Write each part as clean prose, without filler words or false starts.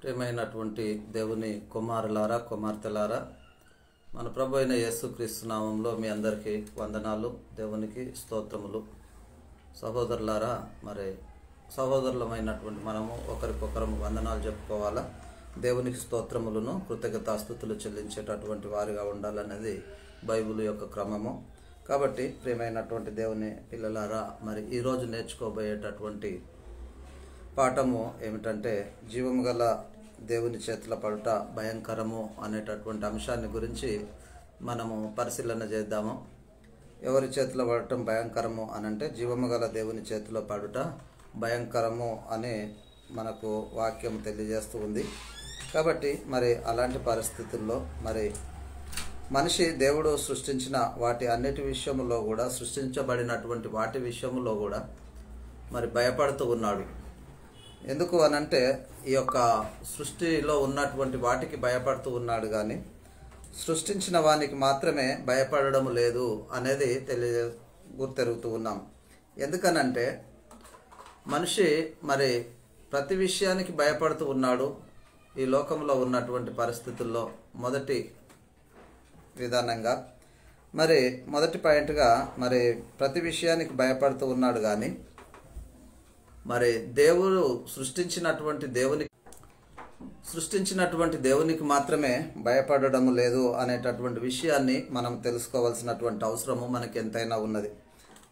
ప్రియమైనటువంటి దేవుని కుమారులారా కుమార్తెలారా, మన ప్రభు అయిన యేసుక్రీస్తు నామంలో మీ అందరికీ వందనాలు, దేవునికి స్తోత్రములు. సహోదరులారా, మరి సహోదరులమైనటువంటి మనము ఒకరికొకరు వందనాలు చెప్పుకోవాలా, దేవునికి స్తోత్రములను కృతజ్ఞతాస్తుతులు చెల్లించేటటువంటి వారిగా ఉండాలనేది బైబిల్ యొక్క క్రమము. కాబట్టి ప్రియమైనటువంటి దేవుని పిల్లలారా, మరి ఈరోజు నేర్చుకోబోయేటటువంటి పాఠము ఏమిటంటే జీవము గల దేవుని చేతుల పడుట భయంకరము అనేటటువంటి అంశాన్ని గురించి మనము పరిశీలన చేద్దాము. ఎవరి చేతిలో పడటం భయంకరము అనంటే జీవము గల దేవుని చేతిలో పడుట భయంకరము అని మనకు వాక్యం తెలియజేస్తూ ఉంది. కాబట్టి మరి అలాంటి పరిస్థితుల్లో మరి మనిషి దేవుడు సృష్టించిన వాటి అన్నిటి విషయంలో కూడా, సృష్టించబడినటువంటి వాటి విషయంలో కూడా మరి భయపడుతూ ఉన్నాడు. ఎందుకు అనంటే ఈ యొక్క సృష్టిలో ఉన్నటువంటి వాటికి భయపడుతూ ఉన్నాడు, కానీ సృష్టించిన వానికి మాత్రమే భయపడడం లేదు అనేది గుర్తెరుగుతూ ఉన్నాం. ఎందుకనంటే మనిషి మరి ప్రతి విషయానికి భయపడుతూ ఉన్నాడు. ఈ లోకంలో ఉన్నటువంటి పరిస్థితుల్లో మొదటి విధానంగా మరి మొదటి పాయింట్గా మరి ప్రతి విషయానికి భయపడుతూ ఉన్నాడు, కానీ మరి దేవుడు సృష్టించినటువంటి దేవునికి మాత్రమే భయపడడం లేదు అనేటటువంటి విషయాన్ని మనం తెలుసుకోవాల్సినటువంటి అవసరము మనకి ఎంతైనా ఉన్నది.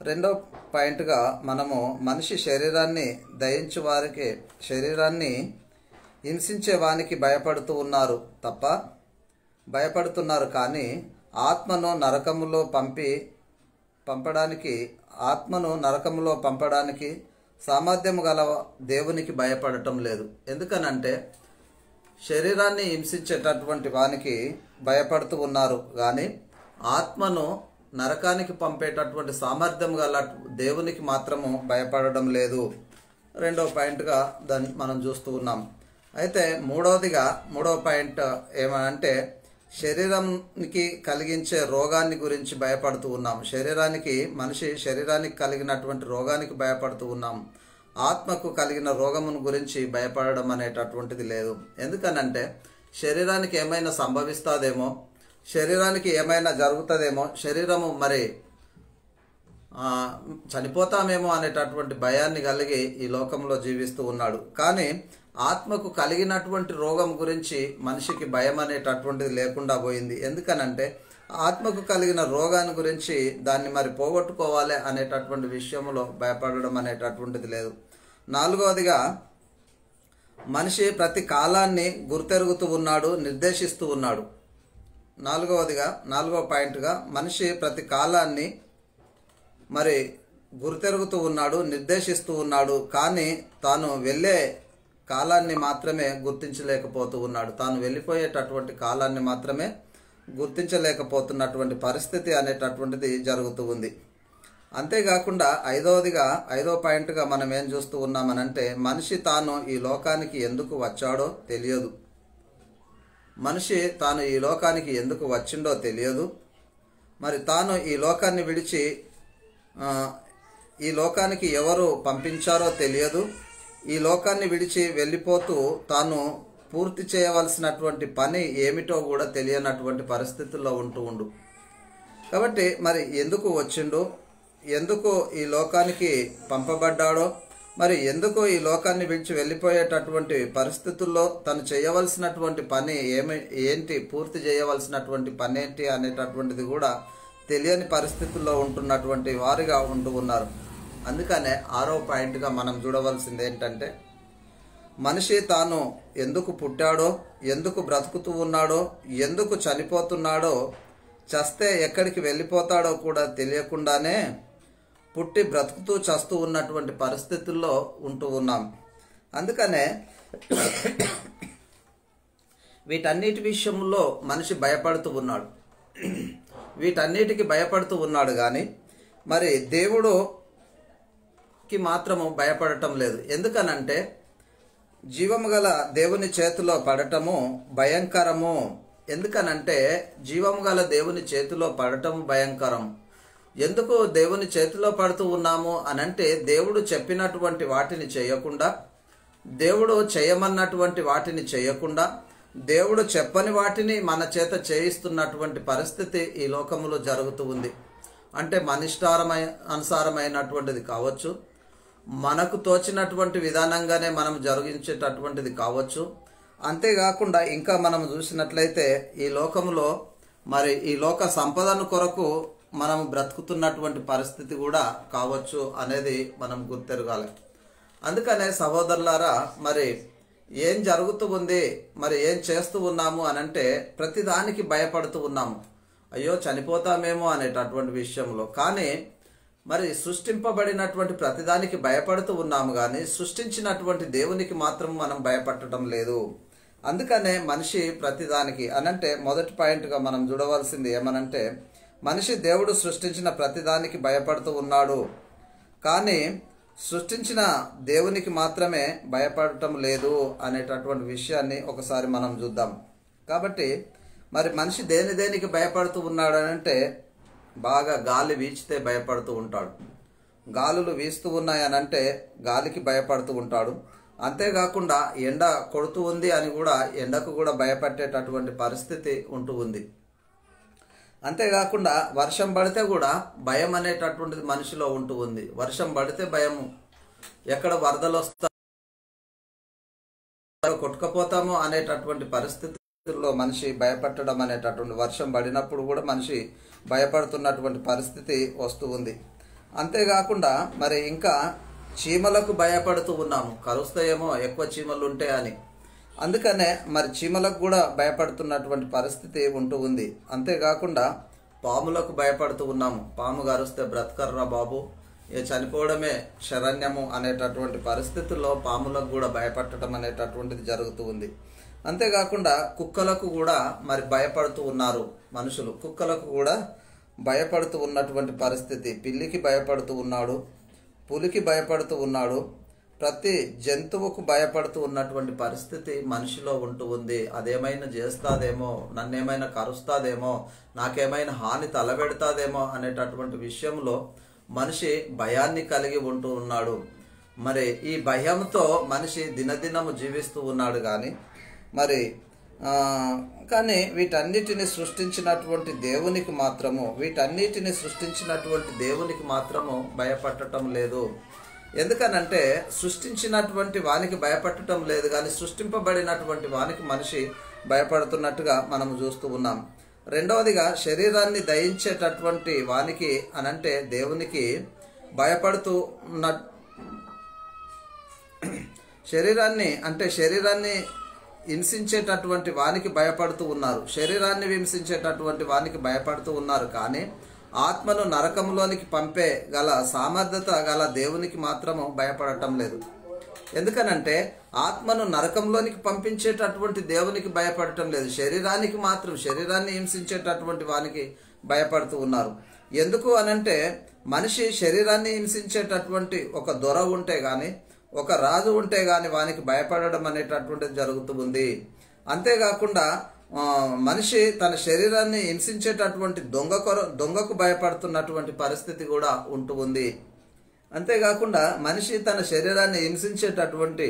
రెండో పాయింట్గా మనము మనిషి శరీరాన్ని దయించు వారికి, శరీరాన్ని హింసించే వానికి భయపడుతున్నారు కానీ ఆత్మను నరకములో పంపడానికి సామర్థ్యము గల దేవునికి భయపడటం లేదు. ఎందుకనంటే శరీరాన్ని హింసించేటటువంటి వానికి భయపడుతూ ఉన్నారు, కానీ ఆత్మను నరకానికి పంపేటటువంటి సామర్థ్యం గల దేవునికి మాత్రము భయపడడం లేదు. రెండవ పాయింట్గా దాన్ని మనం చూస్తూ ఉన్నాం. అయితే మూడవ పాయింట్ ఏమంటే శరీరానికి కలిగించే రోగాన్ని గురించి భయపడుతూ ఉన్నాం. మనిషి శరీరానికి కలిగినటువంటి రోగానికి భయపడుతూ ఉన్నాం. ఆత్మకు కలిగిన రోగమును గురించి భయపడడం అనేటటువంటిది లేదు. ఎందుకనంటే శరీరానికి ఏమైనా సంభవిస్తుందేమో, శరీరానికి ఏమైనా జరుగుతుందేమో, శరీరము మరి చనిపోతామేమో అనేటటువంటి భయాన్ని కలిగి ఈ లోకంలో జీవిస్తూ ఉన్నాడు. కానీ ఆత్మకు కలిగినటువంటి రోగం గురించి మనిషికి భయం అనేటటువంటిది లేకుండా పోయింది. ఎందుకనంటే ఆత్మకు కలిగిన రోగాన్ని గురించి దాన్ని మరి పోగొట్టుకోవాలి అనేటటువంటి విషయంలో భయపడడం అనేటటువంటిది లేదు. నాలుగవదిగా మనిషి ప్రతి కాలాన్ని గుర్తెరుగుతూ ఉన్నాడు, నిర్దేశిస్తూ ఉన్నాడు. నాలుగవ పాయింట్గా మనిషి ప్రతి కాలాన్ని మరి గుర్తెరుగుతూ ఉన్నాడు, నిర్దేశిస్తూ ఉన్నాడు, కానీ తాను వెళ్ళే కాలాన్ని మాత్రమే గుర్తించలేకపోతూ ఉన్నాడు. తాను వెళ్ళిపోయేటటువంటి కాలాన్ని మాత్రమే గుర్తించలేకపోతున్నటువంటి పరిస్థితి అనేటటువంటిది జరుగుతూ ఉంది. అంతేకాకుండా ఐదవ పాయింట్గా మనం ఏం చూస్తూ ఉన్నామనంటే మనిషి తాను ఈ లోకానికి ఎందుకు వచ్చాడో తెలియదు. మనిషి తాను ఈ లోకానికి ఎందుకు వచ్చిండో తెలియదు. మరి తాను ఈ లోకాన్ని విడిచి ఈ లోకానికి ఎవరు పంపించారో తెలియదు. ఈ లోకాన్ని విడిచి వెళ్ళిపోతూ తాను పూర్తి చేయవలసినటువంటి పని ఏమిటో కూడా తెలియనటువంటి పరిస్థితుల్లో ఉండు. కాబట్టి మరి ఎందుకు వచ్చిండు, ఎందుకు ఈ లోకానికి పంపబడ్డాడో, మరి ఎందుకు ఈ లోకాన్ని విడిచి వెళ్ళిపోయేటటువంటి పరిస్థితుల్లో తను చేయవలసినటువంటి పని ఏంటి, పూర్తి చేయవలసినటువంటి పని ఏంటి అనేటటువంటిది కూడా తెలియని పరిస్థితుల్లో ఉంటున్నటువంటి వారిగా ఉన్నారు. అందుకనే 6వ పాయింట్గా మనం చూడవలసింది ఏంటంటే మనిషి తాను ఎందుకు పుట్టాడో, ఎందుకు బ్రతుకుతూ ఉన్నాడో, ఎందుకు చనిపోతున్నాడో, చస్తే ఎక్కడికి వెళ్ళిపోతాడో కూడా తెలియకుండానే పుట్టి బ్రతుకుతూ చస్తూ ఉన్నటువంటి పరిస్థితుల్లో ఉన్నాం. అందుకనే వీటన్నిటి విషయంలో మనిషి వీటన్నిటికి భయపడుతూ ఉన్నాడు, కానీ మరి దేవుడుకి మాత్రము భయపడటం లేదు. ఎందుకనంటే జీవము గల దేవుని చేతిలో పడటము భయంకరము. ఎందుకనంటే జీవము గల దేవుని చేతిలో పడటము భయంకరం. ఎందుకు దేవుని చేతిలో పడుతూ ఉన్నాము అనంటే దేవుడు చెప్పినటువంటి వాటిని చేయకుండా దేవుడు చేయమన్నటువంటి వాటిని చేయకుండా దేవుడు చెప్పని వాటిని మన చేత చేయిస్తున్నటువంటి పరిస్థితి ఈ లోకంలో జరుగుతూ ఉంది. అంటే అనుసారమైనటువంటిది కావచ్చు, మనకు తోచినటువంటి విధానంగానే మనం జరిగించేటటువంటిది కావచ్చు. అంతేకాకుండా ఇంకా మనం చూసినట్లయితే ఈ లోకంలో మరి ఈ లోక సంపదను కొరకు మనం బ్రతుకుతున్నటువంటి పరిస్థితి కూడా కావచ్చు అనేది మనం గుర్తెరగాలి. అందుకనే సహోదరులారా, మరి ఏం జరుగుతూ ఉంది, మరి ఏం చేస్తూ ఉన్నాము అనంటే ప్రతిదానికి భయపడుతూ ఉన్నాము. అయ్యో చనిపోతామేమో అనేటటువంటి విషయంలో. కానీ మరి సృష్టింపబడినటువంటి ప్రతిదానికి భయపడుతూ ఉన్నాము, కానీ సృష్టించినటువంటి దేవునికి మాత్రం మనం భయపడటం లేదు. అందుకనే మనిషి ప్రతిదానికి అనంటే మొదటి పాయింట్గా మనం చూడవలసింది ఏమనంటే, మనిషి దేవుడు సృష్టించిన ప్రతిదానికి భయపడుతూ ఉన్నాడు, కానీ సృష్టించిన దేవునికి మాత్రమే భయపడటం లేదు అనేటటువంటి విషయాన్ని ఒకసారి మనం చూద్దాం. కాబట్టి మరి మనిషి దేనికి భయపడుతూ ఉన్నాడు అనంటే, బాగా గాలి వీచితే భయపడుతూ ఉంటాడు, గాలులు వీస్తూ ఉన్నాయనంటే గాలికి భయపడుతూ ఉంటాడు. అంతేకాకుండా ఎండ కొడుతూ ఉంది అని కూడా ఎండకు కూడా భయపడేటటువంటి పరిస్థితి ఉంటూ ఉంది. అంతేకాకుండా వర్షం పడితే కూడా భయం అనేటటువంటిది మనిషిలో ఉంటూ ఉంది. వర్షం పడితే భయము, ఎక్కడ వరదలు వస్తా కొట్టుకపోతామో అనేటటువంటి పరిస్థితుల్లో మనిషి భయపడడం అనేటటువంటి, వర్షం పడినప్పుడు కూడా మనిషి భయపడుతున్నటువంటి పరిస్థితి వస్తూ ఉంది. అంతేకాకుండా మరి ఇంకా చీమలకు భయపడుతూ ఉన్నాము, కరుస్తాయేమో ఎక్కువ చీమలు ఉంటే అని. అందుకనే మరి చీమలకు కూడా భయపడుతున్నటువంటి పరిస్థితి ఉంటూ ఉంది. అంతేకాకుండా పాములకు భయపడుతూ ఉన్నాము, పాము కరుస్తే బ్రతకర్రా బాబు, చనిపోవడమే శరణ్యము అనేటటువంటి పరిస్థితుల్లో పాములకు కూడా భయపడటం అనేటటువంటిది జరుగుతూ ఉంది. అంతేకాకుండా కుక్కలకు కూడా మరి భయపడుతూ ఉన్నారు మనుషులు, కుక్కలకు కూడా భయపడుతూ ఉన్నటువంటి పరిస్థితి. పిల్లికి భయపడుతూ ఉన్నాడు, పులికి భయపడుతూ ఉన్నాడు, ప్రతి జంతువుకు భయపడుతూ ఉన్నటువంటి పరిస్థితి మనిషిలో ఉంటూ ఉంది. అదేమైనా చేస్తాదేమో, నన్నేమైనా కరుస్తాదేమో, నాకేమైనా హాని తలబెడతాదేమో అనేటటువంటి విషయంలో మనిషి భయాన్ని కలిగి ఉంటూ ఉన్నాడు. మరి ఈ భయంతో మనిషి దినదినము జీవిస్తూ ఉన్నాడు. కానీ వీటన్నిటిని సృష్టించినటువంటి దేవునికి మాత్రము భయపడటం లేదు. ఎందుకనంటే సృష్టించినటువంటి వానికి భయపడటం లేదు, కానీ సృష్టింపబడినటువంటి వానికి మనిషి భయపడుతున్నట్టుగా మనం చూస్తూ ఉన్నాం. రెండవదిగా శరీరాన్ని దయించేటటువంటి వానికి అనంటే దేవునికి భయపడుతూ ఉన్న శరీరాన్ని హింసించేటటువంటి వానికి భయపడుతూ ఉన్నారు, శరీరాన్ని హింసించేటటువంటి వానికి భయపడుతూ ఉన్నారు. కానీ ఆత్మను నరకంలోనికి పంపే గల సామర్థ్యత గల దేవునికి మాత్రము భయపడటం లేదు. ఎందుకనంటే ఆత్మను నరకంలోనికి పంపించేటటువంటి దేవునికి భయపడటం లేదు, శరీరాన్ని హింసించేటటువంటి వానికి భయపడుతూ ఉన్నారు. ఎందుకు అనంటే మనిషి శరీరాన్ని హింసించేటటువంటి ఒక దొర ఉంటే గాని, ఒక రాజు ఉంటే గాని వానికి భయపడడం అనేటటువంటిది జరుగుతూ ఉంది. అంతేకాకుండా మనిషి తన శరీరాన్ని హింసించేటటువంటి దొంగకు భయపడుతున్నటువంటి పరిస్థితి కూడా ఉంటూ ఉంది. అంతేకాకుండా మనిషి తన శరీరాన్ని హింసించేటటువంటి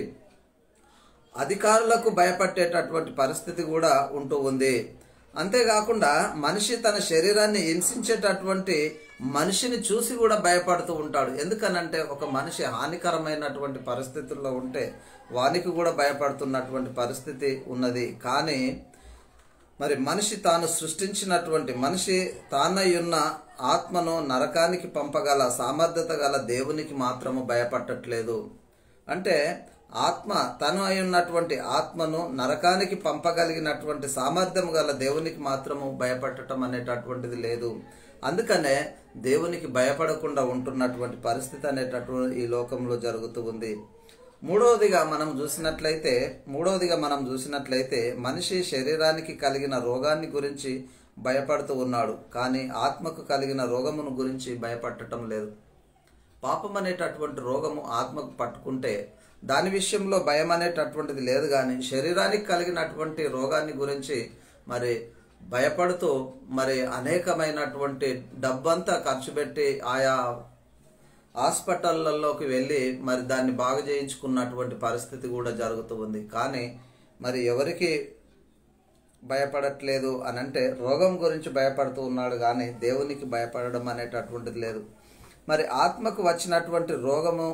అధికారులకు భయపడేటటువంటి పరిస్థితి కూడా ఉంటూ ఉంది. అంతేకాకుండా మనిషి తన శరీరాన్ని హింసించేటటువంటి మనిషిని చూసి కూడా భయపడుతూ ఉంటాడు. ఎందుకనంటే ఒక మనిషి హానికరమైనటువంటి పరిస్థితుల్లో ఉంటే వానికి కూడా భయపడుతున్నటువంటి పరిస్థితి ఉన్నది. కానీ మరి మనిషి తానయ్యున్న ఆత్మను నరకానికి పంపగల సామర్థ్యత గల దేవునికి మాత్రము భయపడట్లేదు. అంటే తను అయి ఉన్నటువంటి ఆత్మను నరకానికి పంపగలిగినటువంటి సామర్థ్యం గల దేవునికి మాత్రము భయపడటం అనేటటువంటిది లేదు. అందుకనే దేవునికి భయపడకుండా ఉంటున్నటువంటి పరిస్థితి అనేటటువంటి ఈ లోకంలో జరుగుతూ ఉంది. మూడవదిగా మనం చూసినట్లయితే మనిషి శరీరానికి కలిగిన రోగాన్ని గురించి భయపడుతూ ఉన్నాడు, కానీ ఆత్మకు కలిగిన రోగమును గురించి భయపడటం లేదు. పాపం అనేటటువంటి రోగము ఆత్మకు పట్టుకుంటే దాని విషయంలో భయం అనేటటువంటిది లేదు. కానీ శరీరానికి కలిగినటువంటి రోగాన్ని గురించి మరి భయపడుతూ మరి అనేకమైనటువంటి డబ్బంతా ఖర్చు పెట్టి ఆయా హాస్పిటళ్లలోకి వెళ్ళి మరి దాన్ని బాగు చేయించుకున్నటువంటి పరిస్థితి కూడా జరుగుతూ ఉంది. కానీ మరి ఎవరికి భయపడట్లేదు అని అంటే రోగం గురించి భయపడుతూ ఉన్నాడు, కానీ దేవునికి భయపడడం అనేటటువంటిది లేదు. మరి ఆత్మకు వచ్చినటువంటి రోగము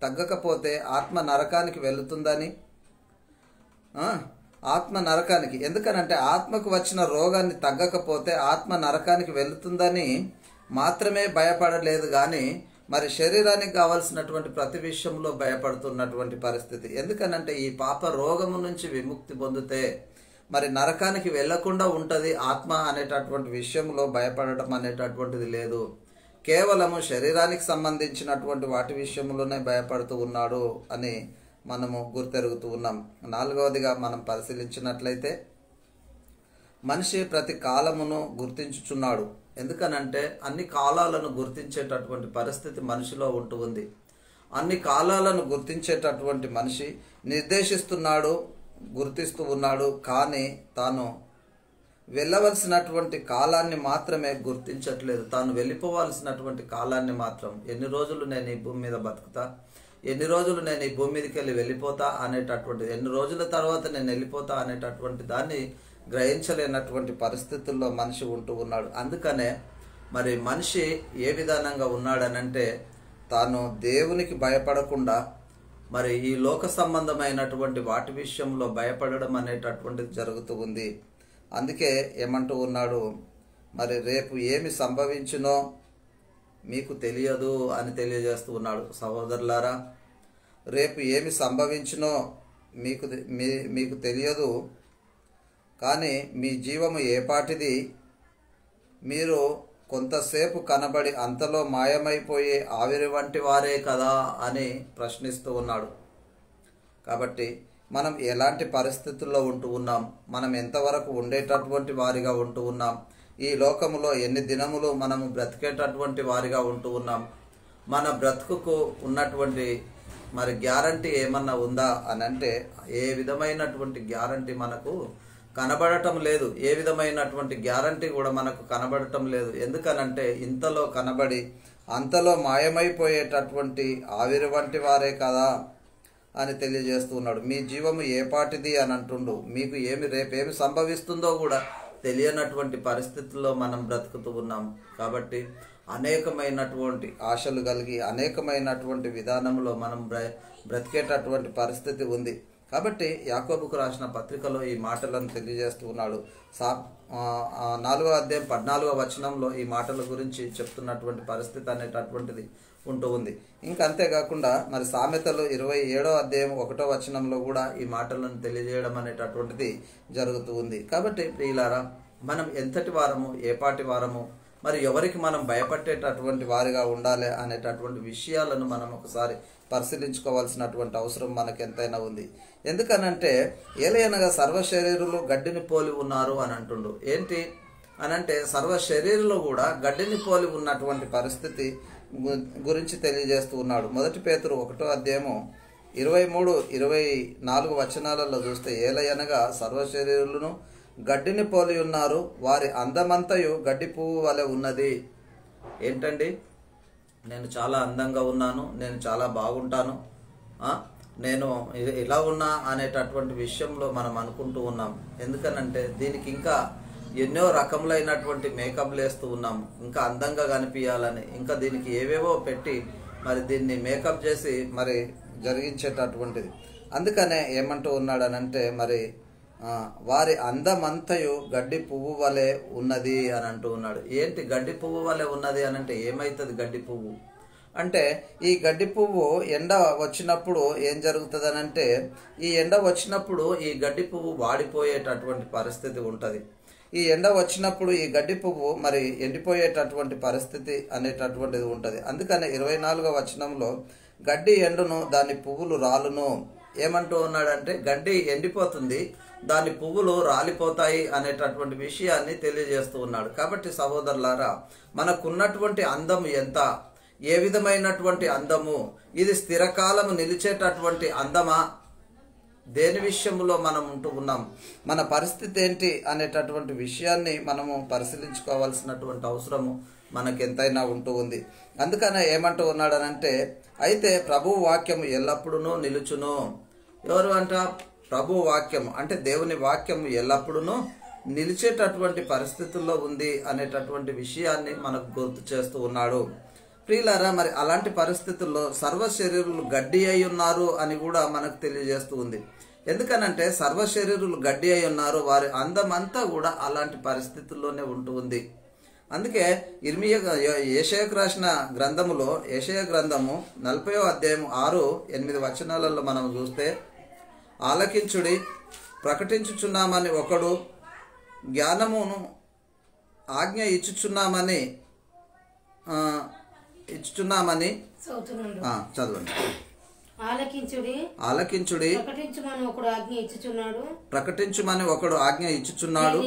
తగ్గకపోతే ఆత్మ నరకానికి వెళుతుందని, ఆత్మ నరకానికి, ఎందుకనంటే ఆత్మకు వచ్చిన రోగాన్ని తగ్గకపోతే ఆత్మ నరకానికి వెళుతుందని మాత్రమే భయపడలేదు, కానీ మరి శరీరానికి కావాల్సినటువంటి ప్రతి విషయంలో భయపడుతున్నటువంటి పరిస్థితి. ఎందుకనంటే ఈ పాప రోగము నుంచి విముక్తి పొందితే మరి నరకానికి వెళ్లకుండా ఉంటుంది ఆత్మ అనేటటువంటి విషయంలో భయపడటం అనేటటువంటిది లేదు. కేవలము శరీరానికి సంబంధించినటువంటి వాటి విషయంలోనే భయపడుతూ ఉన్నాడు అని మనము గుర్తెరుగుతూ ఉన్నాం. 4వదిగా మనం పరిశీలించినట్లయితే మనిషి ప్రతి కాలమును గుర్తించుచున్నాడు. ఎందుకనంటే అన్ని కాలాలను గుర్తించేటటువంటి పరిస్థితి మనిషిలో ఉంటూ ఉంది. అన్ని కాలాలను గుర్తించేటటువంటి మనిషి నిర్దేశిస్తున్నాడు, గుర్తిస్తూ ఉన్నాడు, కానీ తాను వెళ్ళవలసినటువంటి కాలాన్ని మాత్రమే గుర్తించట్లేదు. తాను వెళ్ళిపోవాల్సినటువంటి కాలాన్ని మాత్రం, ఎన్ని రోజులు నేను ఈ భూమి మీద బతుకుతా, ఎన్ని రోజులు నేను ఈ భూమి మీదకి వెళ్ళిపోతా అనేటటువంటిది, ఎన్ని రోజుల తర్వాత నేను వెళ్ళిపోతా అనేటటువంటి దాన్ని గ్రహించలేనటువంటి పరిస్థితుల్లో మనిషి ఉంటూ ఉన్నాడు. అందుకనే మరి మనిషి ఏ విధానంగా ఉన్నాడనంటే తాను దేవునికి భయపడకుండా మరి ఈ లోక సంబంధమైనటువంటి వాటి విషయంలో భయపడడం అనేటటువంటిది జరుగుతూ ఉంది. అందుకే ఏమంటూ ఉన్నాడు, మరి రేపు ఏమి సంభవించునో మీకు తెలియదు అని తెలియజేస్తూ ఉన్నాడు. సహోదరులారా, రేపు ఏమి సంభవించునో మీకు తెలియదు, కానీ మీ జీవము ఏపాటిది, మీరు కొంతసేపు కనబడి అంతలో మాయమైపోయే ఆవిరి వంటి వారే కదా అని ప్రశ్నిస్తూ ఉన్నాడు. కాబట్టి మనం ఎలాంటి పరిస్థితుల్లో ఉంటూ ఉన్నాం, మనం ఎంతవరకు ఉండేటటువంటి వారిగా ఉంటూ ఉన్నాం, ఈ లోకములో ఎన్ని దినములు మనము బ్రతికేటటువంటి వారిగా ఉంటూ ఉన్నాం, మన బ్రతుకుకు ఉన్నటువంటి మరి గ్యారంటీ ఏమన్నా ఉందా అని అంటే ఏ విధమైనటువంటి గ్యారంటీ మనకు కనబడటం లేదు. ఏ విధమైనటువంటి గ్యారంటీ కూడా మనకు కనబడటం లేదు. ఎందుకనంటే ఇంతలో కనబడి అంతలో మాయమైపోయేటటువంటి ఆవిరి వంటి వారే కదా అని తెలియజేస్తూ ఉన్నాడు. మీ జీవము ఏపాటిది అని అంటుండు. మీకు రేపేమి సంభవిస్తుందో కూడా తెలియనటువంటి పరిస్థితుల్లో మనం బ్రతుకుతూ ఉన్నాం. కాబట్టి అనేకమైనటువంటి ఆశలు కలిగి అనేకమైనటువంటి విధానంలో మనం బ్రతికేటటువంటి పరిస్థితి ఉంది. కాబట్టి యాకోబుకు రాసిన పత్రికలో ఈ మాటలను తెలియజేస్తూ ఉన్నాడు. 4వ అధ్యాయం 14వ వచనంలో ఈ మాటల గురించి చెప్తున్నటువంటి పరిస్థితి అనేటటువంటిది ఉంటూ ఉంది. ఇంకా అంతేకాకుండా మరి సామెతలు 27వ అధ్యాయం 1వ వచనంలో కూడా ఈ మాటలను తెలియజేయడం అనేటటువంటిది జరుగుతూ ఉంది. కాబట్టి ప్రియులారా, మనం ఎంతటి వారము, ఏపాటి వారము, మరి ఎవరికి మనం భయపడేటటువంటి వారిగా ఉండాలి అనేటటువంటి విషయాలను మనం ఒకసారి పరిశీలించుకోవాల్సినటువంటి అవసరం మనకు ఎంతైనా ఉంది. ఎందుకనంటే ఏలయనగా సర్వ శరీరులు గడ్డిని పోలి ఉన్నారు అని అంటుండు. ఏంటి అనంటే సర్వ శరీరులు కూడా గడ్డిని పోలి ఉన్నటువంటి పరిస్థితి గురించి తెలియజేస్తూ ఉన్నాడు. 1 పేతురు 1వ అధ్యాయము 23-24 వచనాలలో చూస్తే ఏలయనగా సర్వ శరీరులను గడ్డిని పోలి ఉన్నారు, వారి అందమంతయు గడ్డి పువ్వు వలె ఉన్నది. ఏంటండి, నేను చాలా అందంగా ఉన్నాను, నేను చాలా బాగుంటాను, నేను ఇలా ఉన్నా అనేటటువంటి విషయంలో మనం అనుకుంటూ ఉన్నాం. ఎందుకనంటే దీనికి ఇంకా ఎన్నో రకములైనటువంటి మేకప్లు వేస్తూ ఉన్నాం, ఇంకా అందంగా కనిపించాలని, ఇంకా దీనికి ఏవేవో పెట్టి మరి దీన్ని మేకప్ చేసి మరి జరిగించేటటువంటిది. అందుకనే ఏమంటూ ఉన్నాడనంటే మరి వారి అందమంతయు గడ్డి పువ్వు వలె ఉన్నది అని అంటూ ఉన్నాడు. ఏంటి గడ్డి పువ్వు వలె ఉన్నది అని అంటే ఏమవుతుంది? గడ్డి పువ్వు అంటే ఈ గడ్డి పువ్వు ఎండ వచ్చినప్పుడు ఏం జరుగుతుంది అని అంటే ఈ ఎండ వచ్చినప్పుడు ఈ గడ్డి పువ్వు వాడిపోయేటటువంటి పరిస్థితి ఉంటుంది. ఈ ఎండ వచ్చినప్పుడు ఈ గడ్డి పువ్వు మరి ఎండిపోయేటటువంటి పరిస్థితి అనేటటువంటిది ఉంటుంది. అందుకని 24వ వచనంలో గడ్డి ఎండును దాని పువ్వులు రాలును ఏమంటూ ఉన్నాడంటే గడ్డి ఎండిపోతుంది, దాని పువ్వులు రాలిపోతాయి అనేటటువంటి విషయాన్ని తెలియజేస్తూ ఉన్నాడు. కాబట్టి సహోదరులారా, మనకున్నటువంటి అందం ఎంత, ఏ విధమైనటువంటి అందము, ఇది స్థిరకాలము నిలిచేటటువంటి అందమా, దేని విషయంలో మనం ఉంటూ ఉన్నాం, మన పరిస్థితి ఏంటి అనేటటువంటి విషయాన్ని మనము పరిశీలించుకోవాల్సినటువంటి అవసరము మనకెంతైనా ఉంటూ ఉంది. అందుకనే ఏమంటూ ఉన్నాడనంటే, అయితే ప్రభు వాక్యం ఎల్లప్పుడూ నిలుచును. ఎవరు అంట? ప్రభు వాక్యం అంటే దేవుని వాక్యం ఎల్లప్పుడూ నిలిచేటటువంటి పరిస్థితుల్లో ఉంది అనేటటువంటి విషయాన్ని మనకు గుర్తు చేస్తూ ఉన్నాడు. ప్రియులారా, మరి అలాంటి పరిస్థితుల్లో సర్వ శరీరులు గడ్డి అయి ఉన్నారు అని కూడా మనకు తెలియజేస్తూ ఉంది. ఎందుకనంటే సర్వ శరీరులు గడ్డి అయి ఉన్నారు, వారి అందమంతా కూడా అలాంటి పరిస్థితుల్లోనే ఉంటూ ఉంది. అందుకే యెషయాకు రాసిన గ్రంథములో యెషయా గ్రంథము 40వ అధ్యాయం 6-8 వచనాలలో మనం చూస్తే, ఆలకించుడి, ప్రకటించుచున్నామని ఒకడు, జ్ఞానమును ఆజ్ఞ ఇచ్చుచున్నామని చదవండి. ఆలకించుడి, ప్రకటించుమని ఒకడు ఆజ్ఞ ఇచ్చుచున్నాడు,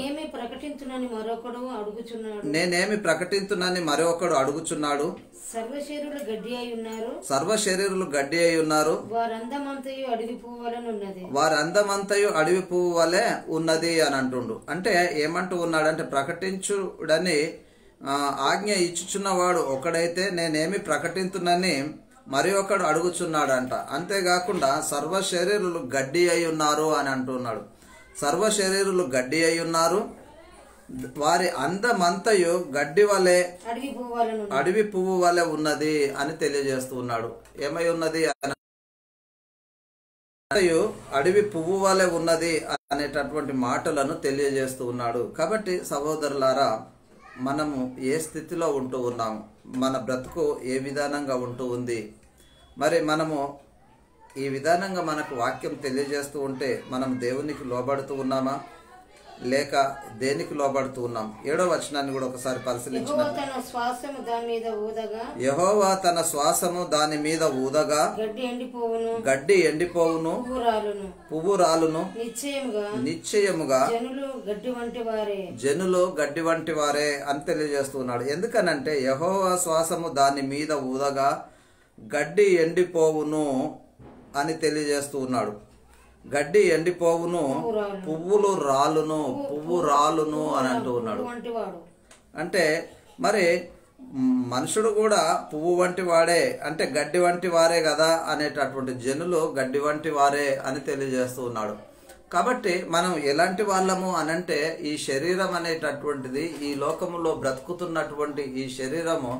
నేనేమి ప్రకటించునని మరొకడు అడుగుచున్నాడు. సర్వ శరీరులు గడ్డి అయి ఉన్నారు, వారందమంతయు అడవి పువ్వు వలె ఉన్నది అని అంటుండు. అంటే ఏమంటూ ఉన్నాడంటే, ప్రకటించుడని ఆజ్ఞ ఇచ్చుచున్నవాడు ఒకడైతే నేనేమి ప్రకటించునని మరి ఒకడు అడుగుచున్నాడంట. అంతేకాకుండా సర్వ శరీరులు గడ్డి అయి ఉన్నారు అని అంటున్నాడు. సర్వ శరీరులు గడ్డి అయి ఉన్నారు, వారి అందమంతయు గడ్డి వలె అడవి పువ్వు వలె ఉన్నది అని తెలియజేస్తూ ఉన్నాడు. ఏమై ఉన్నది? అడవి పువ్వు వలె ఉన్నది అనేటటువంటి మాటలను తెలియజేస్తూ ఉన్నాడు. కాబట్టి సహోదరులారా, మనము ఏ స్థితిలో ఉంటూ ఉన్నాము, మన బ్రతుకు ఏ విధానంగా ఉంటూ ఉంది, మరి మనము ఈ విధానంగా మనకు వాక్యం తెలియజేస్తూ ఉంటే మనం దేవునికి లోబడుతూ ఉన్నామా లేక దేనికి లోబడుతూ ఉన్నాం? 7వ వచనాన్ని కూడా ఒకసారి పరిశీలించిన, యెహోవా తన శ్వాసము దాని మీద ఊదగా గడ్డి ఎండిపోవును, పువ్వు రాలును, నిశ్చయముగా జనులు గడ్డి వంటి వారే అని తెలియజేస్తున్నాడు. ఎందుకనంటే యెహోవా శ్వాసము దాని మీద ఊదగా గడ్డి ఎండిపోవును అని తెలియజేస్తూ ఉన్నాడు. గడ్డి ఎండిపోవును, పువ్వు రాలును అని అంటూ ఉన్నాడు. అంటే మరి మనుషుడు కూడా పువ్వు వంటి వాడే, అంటే గడ్డి వంటి వారే కదా అనేటటువంటి జనులు గడ్డి వంటి వారే అని తెలియజేస్తూ ఉన్నాడు. కాబట్టి మనం ఎలాంటి వాళ్ళము అనంటే, ఈ శరీరం అనేటటువంటిది, ఈ లోకములో బ్రతుకుతున్నటువంటి ఈ శరీరము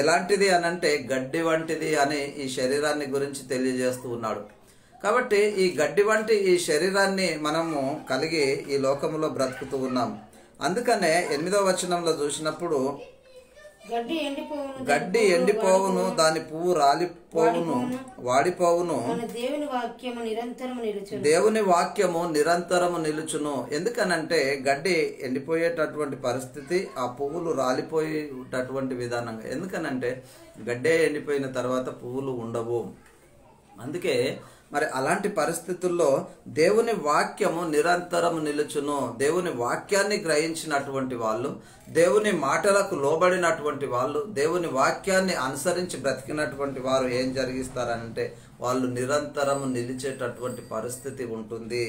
ఎలాంటిది అనంటే గడ్డి వంటిది అని ఈ శరీరాన్ని గురించి తెలియజేస్తూ ఉన్నాడు. కాబట్టి ఈ గడ్డి వంటి ఈ శరీరాన్ని మనము కలిగి ఈ లోకంలో బ్రతుకుతూ ఉన్నాం. అందుకనే 8వ వచనంలో చూసినప్పుడు, గడ్డి ఎండిపోవును, దాని పువ్వు రాలిపోవును, వాడిపోవును, దేవుని వాక్యము నిరంతరము నిలుచును. ఎందుకనంటే గడ్డి ఎండిపోయేటటువంటి పరిస్థితి, ఆ పువ్వులు రాలిపోయేటటువంటి విధానంగా. ఎందుకనంటే గడ్డే ఎండిపోయిన తర్వాత పువ్వులు ఉండవు. అందుకే మరి అలాంటి పరిస్థితుల్లో దేవుని వాక్యము నిరంతరము నిలుచును. దేవుని వాక్యాన్ని గ్రహించినటువంటి వాళ్ళు, దేవుని మాటలకు లోబడినటువంటి వాళ్ళు, దేవుని వాక్యాన్ని అనుసరించి బ్రతికినటువంటి వారు ఏం జరిగిస్తారంటే వాళ్ళు నిరంతరము నిలిచేటటువంటి పరిస్థితి ఉంటుంది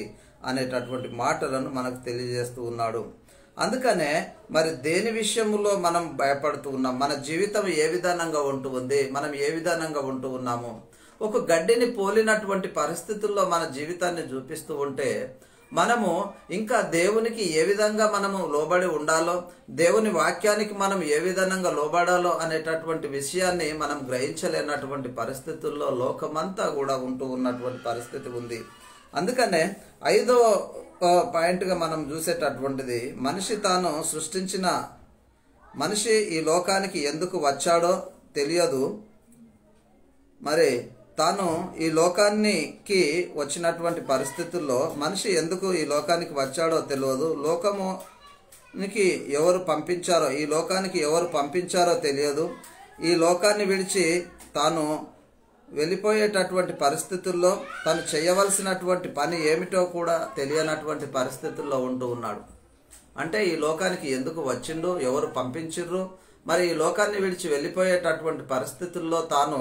అనేటటువంటి మాటలను మనకు తెలియజేస్తూ ఉన్నాడు. అందుకనే మరి దేని విషయంలో మనం భయపడుతూ ఉన్నాం, మన జీవితం ఏ విధానంగా ఉంటూ ఉంది, మనం ఏ విధానంగా ఉంటూ ఉన్నాము. ఒక గడ్డిని పోలినటువంటి పరిస్థితుల్లో మన జీవితాన్ని చూపిస్తూ ఉంటే మనము ఇంకా దేవునికి ఏ విధంగా మనము లోబడి ఉండాలో, దేవుని వాక్యానికి మనం ఏ విధంగా లోబడాలో అనేటటువంటి విషయాన్ని మనం గ్రహించలేనటువంటి పరిస్థితుల్లో లోకమంతా కూడా ఉంటూ ఉన్నటువంటి పరిస్థితి ఉంది. అందుకనే 5వ పాయింట్గా మనం చూసేటటువంటిది, మనిషి తాను సృష్టించిన మనిషి ఈ లోకానికి ఎందుకు వచ్చాడో తెలియదు. మరి తాను ఈ లోకానికి వచ్చినటువంటి పరిస్థితుల్లో మనిషి ఎందుకు ఈ లోకానికి వచ్చాడో తెలియదు. లోకమునికి ఎవరు పంపించారో, ఈ లోకానికి ఎవరు పంపించారో తెలియదు. ఈ లోకాన్ని విడిచి తాను వెళ్ళిపోయేటటువంటి పరిస్థితుల్లో తను చేయవలసినటువంటి పని ఏమిటో కూడా తెలియనటువంటి పరిస్థితుల్లో ఉంటూ ఉన్నాడు. అంటే ఈ లోకానికి ఎందుకు వచ్చిండు, ఎవరు పంపించిర్రు, మరి ఈ లోకాన్ని విడిచి వెళ్ళిపోయేటటువంటి పరిస్థితుల్లో తాను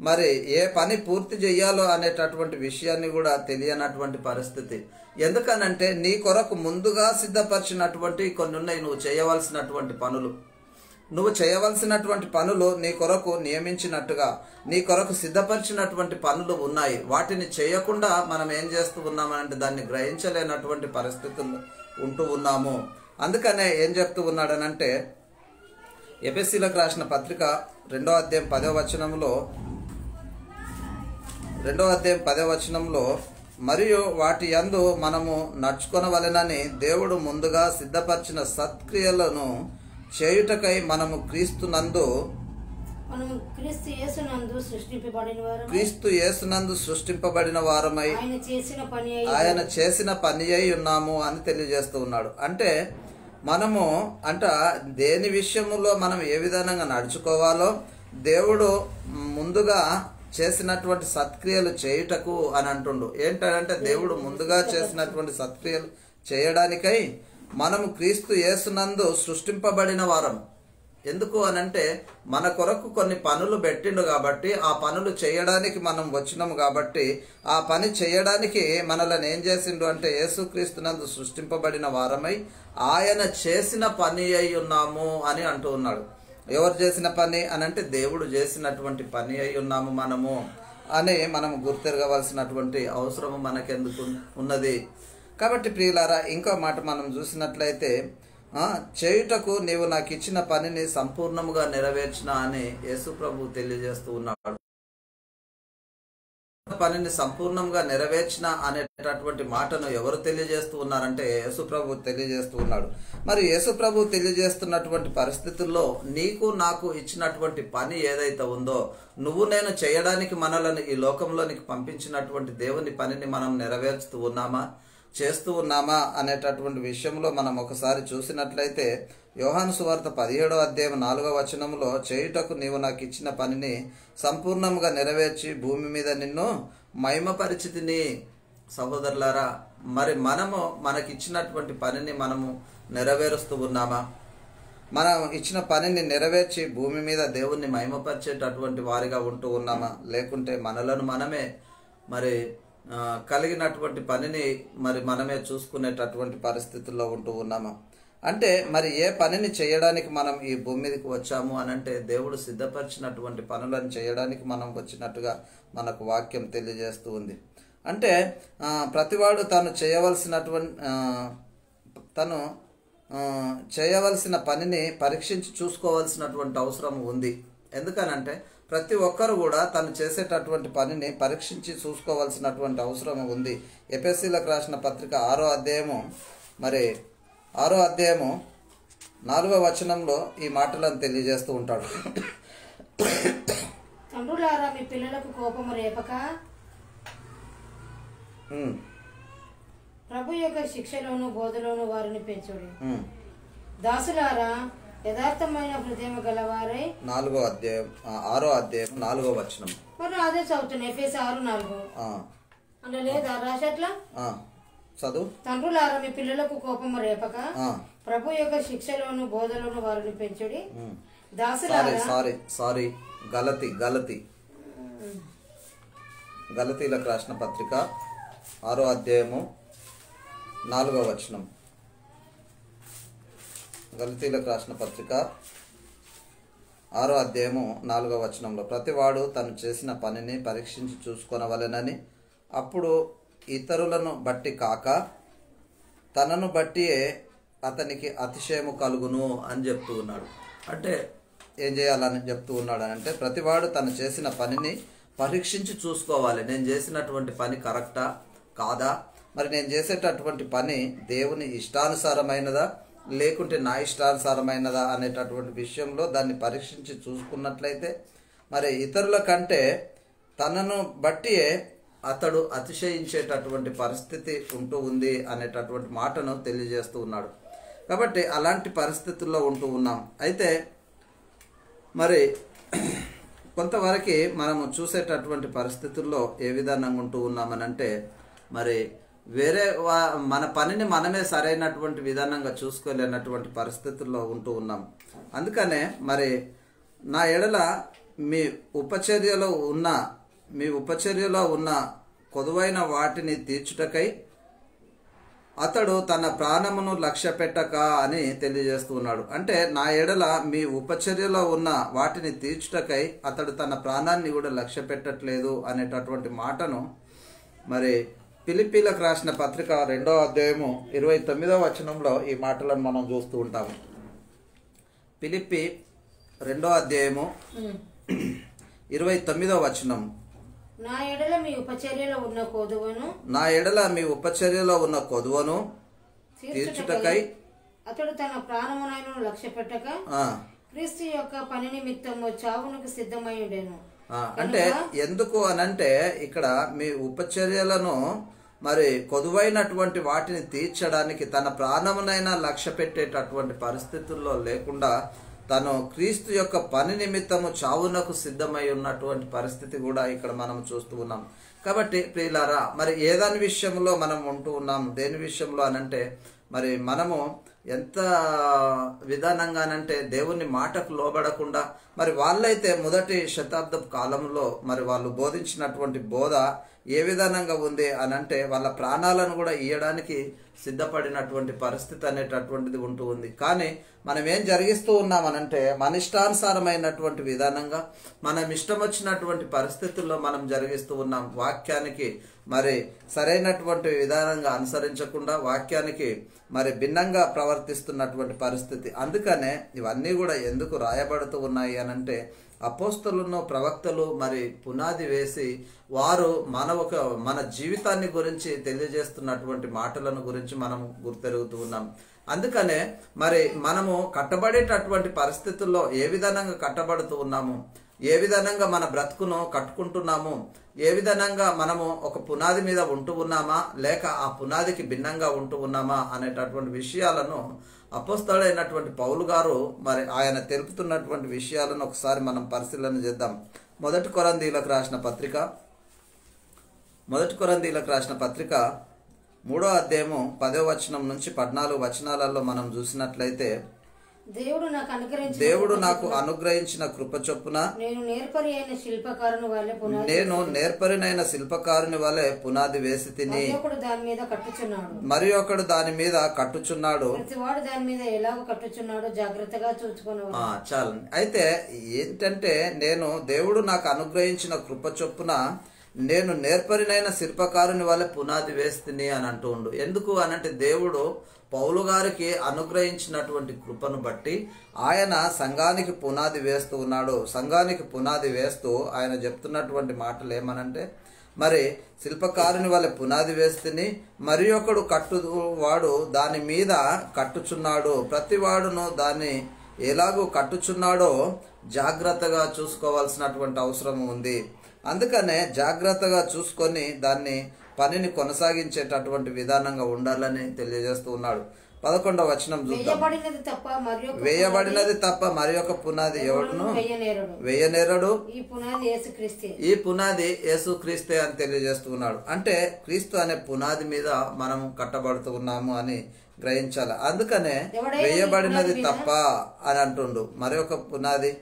మరి ఏ పని పూర్తి చేయాలో అనేటటువంటి విషయాన్ని కూడా తెలియనటువంటి పరిస్థితి. ఎందుకనంటే నీ కొరకు ముందుగా సిద్ధపరిచినటువంటి కొన్ని ఉన్నాయి నువ్వు చేయవలసినటువంటి పనులు. నువ్వు చేయవలసినటువంటి పనులు నీ కొరకు నియమించినట్టుగా నీ కొరకు సిద్ధపరిచినటువంటి పనులు ఉన్నాయి. వాటిని చేయకుండా మనం ఏం చేస్తూ ఉన్నామనంటే దాన్ని గ్రహించలేనటువంటి పరిస్థితులు ఉంటూ ఉన్నాము. అందుకనే ఏం చెప్తూ ఉన్నాడనంటే ఎఫెసీలకు రాసిన పత్రిక 2వ అధ్యాయం 10వ వచనంలో మరియు వాటి యందు మనము నడుచుకొనవలెనని దేవుడు ముందుగా సిద్ధపరిచిన సత్క్రియలను చేయుటకై మనము క్రీస్తు యేసునందు సృష్టింపబడిన వారమై ఆయన చేసిన పని అయి ఉన్నాము అని తెలియజేస్తూ ఉన్నాడు. అంటే మనము దేని విషయములో మనం ఏ విధంగా నడుచుకోవాలో దేవుడు ముందుగా చేసినటువంటి సత్క్రియలు చేయుటకు అని అంటుండు. ఏంటంటే దేవుడు ముందుగా చేసినటువంటి సత్క్రియలు చేయడానికై మనము క్రీస్తు యేసునందు సృష్టింపబడిన వారం. ఎందుకు అనంటే మన కొరకు కొన్ని పనులు పెట్టిండు కాబట్టి ఆ పనులు చేయడానికి మనం వచ్చినాము కాబట్టి ఆ పని చేయడానికి మనల్ని ఏం చేసిండు అంటే యేసుక్రీస్తునందు సృష్టింపబడిన వారమై ఆయన చేసిన పని అయి ఉన్నాము అని అంటూ ఉన్నాడు. ఎవరు చేసిన పని అనంటే దేవుడు చేసినటువంటి పని అయి ఉన్నాము మనము అని మనం గుర్తెరగవలసినటువంటి అవసరం మనకెందుకు ఉన్నది. కాబట్టి ప్రియులారా, ఇంకో మాట మనం చూసినట్లయితే చేయుటకు నీవు నాకు ఇచ్చిన పనిని సంపూర్ణముగా నెరవేర్చిన అని యేసు ప్రభు తెలియజేస్తూ ఉన్నాడు. పనిని సంపూర్ణంగా నెరవేర్చిన అనేటటువంటి మాటను ఎవరు తెలియజేస్తూ ఉన్నారంటే యేసు ప్రభు తెలియజేస్తూ ఉన్నాడు. మరి యేసు ప్రభు తెలియజేస్తున్నటువంటి పరిస్థితుల్లో నీకు నాకు ఇచ్చినటువంటి పని ఏదైతే ఉందో నువ్వు నేను చేయడానికి మనలను ఈ లోకంలోనికి పంపించినటువంటి దేవుని పనిని మనం నెరవేర్చుతూ ఉన్నామా, చేస్తూ ఉన్నామా అనేటటువంటి విషయంలో మనం ఒకసారి చూసినట్లయితే యోహాను సువార్త 17వ అధ్యాయం 4వ వచనంలో చేయుటకు నీవు నాకు ఇచ్చిన పనిని సంపూర్ణంగా నెరవేర్చి భూమి మీద నిన్ను మహిమపరిచితిని. సహోదరులారా, మరి మనము మనకిచ్చినటువంటి పనిని మనము నెరవేరుస్తూ ఉన్నామా? మనం ఇచ్చిన పనిని నెరవేర్చి భూమి మీద దేవుణ్ణి మహిమపరిచేటటువంటి వారిగా ఉంటూ ఉన్నామా? లేకుంటే మనలను మనమే మరి కలిగినటువంటి పనిని మరి మనమే చూసుకునేటటువంటి పరిస్థితుల్లో ఉంటూ ఉన్నామా? అంటే మరి ఏ పనిని చేయడానికి మనం ఈ భూమి మీదకి వచ్చాము అనంటే దేవుడు సిద్ధపరిచినటువంటి పనులను చేయడానికి మనం వచ్చినట్టుగా మనకు వాక్యం తెలియజేస్తూ ఉంది. అంటే ప్రతివాడు తను చేయవలసిన పనిని పరీక్షించి చూసుకోవాల్సినటువంటి అవసరం ఉంది. ఎందుకనంటే ప్రతి ఒక్కరు కూడా తను చేసేటటువంటి పనిని పరీక్షించి చూసుకోవాల్సినటువంటి అవసరం ఉంది. ఎఫెసీలకు రాసిన పత్రిక 6వ అధ్యాయము 4వ వచనంలో ఈ మాటలను తెలియజేస్తూ ఉంటాడు. తండ్రులారా మీ పిల్లలకు కోపము రేపక ప్రభు యొక్క శిక్షలోను బోధలోను వారిని పెంచుడి. దాసులారా యథార్థమైన హృదయం గలవారై 6వ అధ్యాయం 4వ వచనం. మరి అదే చదువుతున్నా, ఎఫెసీ 6:4 అలా లేదా రాసేట్లా చదువు. తండ్రులారా మీ పిల్లలకు కోపము రేపక ప్రభు యొక్క శిక్షలోను బోధలోను వారిని పెంచుడి. సారీ గలతీలకు రాసిన పత్రిక 6వ అధ్యాయము 4వ వచనం. గలతీలకు రాసిన పత్రిక 6వ అధ్యాయము 4వ వచనంలో ప్రతివాడు తను చేసిన పనిని పరీక్షించి చూసుకొనవలెనని, అప్పుడు ఇతరులను బట్టి కాక తనను బట్టియే అతనికి అతిశయము కలుగును అని చెప్తూ ఉన్నాడు. అంటే ఏం చేయాలని చెప్తూ ఉన్నాడు అంటే ప్రతివాడు తను చేసిన పనిని పరీక్షించి చూసుకోవాలి. నేను చేసినటువంటి పని కరెక్టా కాదా, మరి నేను చేసేటటువంటి పని దేవుని ఇష్టానుసారమైనదా లేకుంటే నా ఇష్టానుసారమైనదా అనేటటువంటి విషయంలో దాన్ని పరీక్షించి చూసుకున్నట్లయితే మరి ఇతరుల కంటే తనను బట్టియే అతడు అతిశయించేటటువంటి పరిస్థితి ఉంటూ ఉంది అనేటటువంటి మాటను తెలియజేస్తూ ఉన్నాడు. కాబట్టి అలాంటి పరిస్థితుల్లో ఉంటూ ఉన్నాం. అయితే మరి కొంతవరకు మనము చూసేటటువంటి పరిస్థితుల్లో ఏ విధంగా ఉంటూ ఉన్నామనంటే మరి వేరే మన పనిని మనమే సరైనటువంటి విధానంగా చూసుకోలేనటువంటి పరిస్థితుల్లో ఉంటూ ఉన్నాం. అందుకనే మరి నా ఎడల మీ ఉపచర్యలో ఉన్న కొదువైన వాటిని తీర్చుటకై అతడు తన ప్రాణమును లక్ష్య పెట్టక అని తెలియజేస్తున్నాడు. అంటే నా ఎడల మీ ఉపచర్యలో ఉన్న వాటిని తీర్చుటకై అతడు తన ప్రాణాన్ని కూడా లక్ష్య పెట్టట్లేదు అనేటటువంటి మాటను మరి ఫిలిప్పీలకు రాసిన పత్రిక 2వ అధ్యాయము 29వ వచనంలో ఈ మాటలను మనం చూస్తూ ఉంటాము. ఫిలిప్పి 2వ అధ్యాయము 29వ వచనం. నా ఎడల మీ ఉపచర్యలో ఉన్న కొదువను తీర్చుటకై అతడు తన ప్రాణమునైన లక్ష్య పెట్టక క్రీస్తు యొక్క పని నిమిత్తము చావునకు సిద్ధమై ఉండెను. అంటే ఎందుకు అనంటే ఇక్కడ మీ ఉపచర్యలను మరి కొదువైనటువంటి వాటిని తీర్చడానికి తన ప్రాణమునైనా లక్ష్య పెట్టేటటువంటి పరిస్థితుల్లో లేకుండా తను క్రీస్తు యొక్క పని నిమిత్తము చావునకు సిద్ధమై ఉన్నటువంటి పరిస్థితి కూడా ఇక్కడ మనం చూస్తూ ఉన్నాం. కాబట్టి ప్రియులారా, మరి ఏదాని విషయంలో మనం ఉంటూ ఉన్నాం, దేని విషయంలో అనంటే మరి మనము ఎంత విధానంగానంటే దేవుని మాటకు లోబడకుండా మరి వాళ్ళైతే మొదటి శతాబ్దపు కాలంలో మరి వాళ్ళు బోధించినటువంటి బోధ ఏ విధానంగా ఉంది అనంటే వాళ్ళ ప్రాణాలను కూడా ఇయ్యడానికి సిద్ధపడినటువంటి పరిస్థితి అనేటటువంటిది ఉంటూ ఉంది. కానీ మనం ఏం జరిగిస్తూ ఉన్నామనంటే మన ఇష్టానుసారమైనటువంటి విధానంగా మనం ఇష్టం వచ్చినటువంటి పరిస్థితుల్లో మనం జరిగిస్తూ ఉన్నాం. వాక్యానికి మరి సరైనటువంటి విధానంగా అనుసరించకుండా వాక్యానికి మరి భిన్నంగా ప్రవర్తిస్తున్నటువంటి పరిస్థితి. అందుకనే ఇవన్నీ కూడా ఎందుకు రాయబడుతూ ఉన్నాయి అనంటే అపోస్తలును ప్రవక్తలు మరి పునాది వేసి వారు మన జీవితాన్ని గురించి తెలియజేస్తున్నటువంటి మాటలను గురించి మనం గుర్తెరుగుతూ ఉన్నాం. అందుకనే మరి మనము కట్టబడేటటువంటి పరిస్థితుల్లో ఏ విధంగా కట్టబడుతూ ఉన్నాము, ఏ విధంగా మన బ్రతుకును కట్టుకుంటున్నాము, ఏ విధంగా మనము ఒక పునాది మీద ఉంటూ ఉన్నామా లేక ఆ పునాదికి భిన్నంగా ఉంటూ ఉన్నామా అనేటటువంటి విషయాలను అపోస్తలుడైనటువంటి పౌలు గారు మరి ఆయన తెలుపుతున్నటువంటి విషయాలను ఒకసారి మనం పరిశీలన చేద్దాం. మొదటి కొరింథీయులకు రాసిన పత్రిక 3వ అధ్యాయము 10వ వచనం నుంచి 14 వచనాలలో మనం చూసినట్లయితే దేవుడు నాకు అనుగ్రహించిన కృప చొప్పున నేను నేర్పరినైన శిల్పకారుని వలె పునాది వేసి తిని మరి ఒకడు దాని మీద కట్టుచున్నాడు. చాలు. అయితే ఏంటంటే దేవుడు నాకు అనుగ్రహించిన కృప చొప్పున నేను నేర్పరినైన శిల్పకారుని వలె పునాది వేస్తుంది అని అంటూ ఉండు. ఎందుకు అనంటే దేవుడు పౌలు గారికి అనుగ్రహించినటువంటి కృపను బట్టి ఆయన సంఘానికి పునాది వేస్తూ ఉన్నాడు. సంఘానికి పునాది వేస్తూ ఆయన చెప్తున్నటువంటి మాటలు ఏమనంటే మరి శిల్పకారుని వల్ల పునాది వేస్తుని మరి ఒకడు కట్టువాడు దాని మీద కట్టుచున్నాడు. ప్రతి వాడును దాన్ని ఎలాగూ కట్టుచున్నాడో జాగ్రత్తగా చూసుకోవాల్సినటువంటి అవసరం ఉంది. అందుకనే జాగ్రత్తగా చూసుకొని దాన్ని పనిని కొనసాగించేటటువంటి విధానంగా ఉండాలని తెలియజేస్తూ ఉన్నాడు. 11వ వచనం చూద్దాం. వేయబడినది తప్ప మరి ఒక పునాది ఎవడును వేయనేరడు, ఈ పునాది యేసుక్రీస్తే అని తెలియజేస్తూ ఉన్నాడు. అంటే క్రీస్తు అనే పునాది మీద మనం కట్టబడుతూ ఉన్నాము అని గ్రహించాలి. అందుకనే వేయబడినది తప్ప అని అంటుండు. మరి ఒక పునాది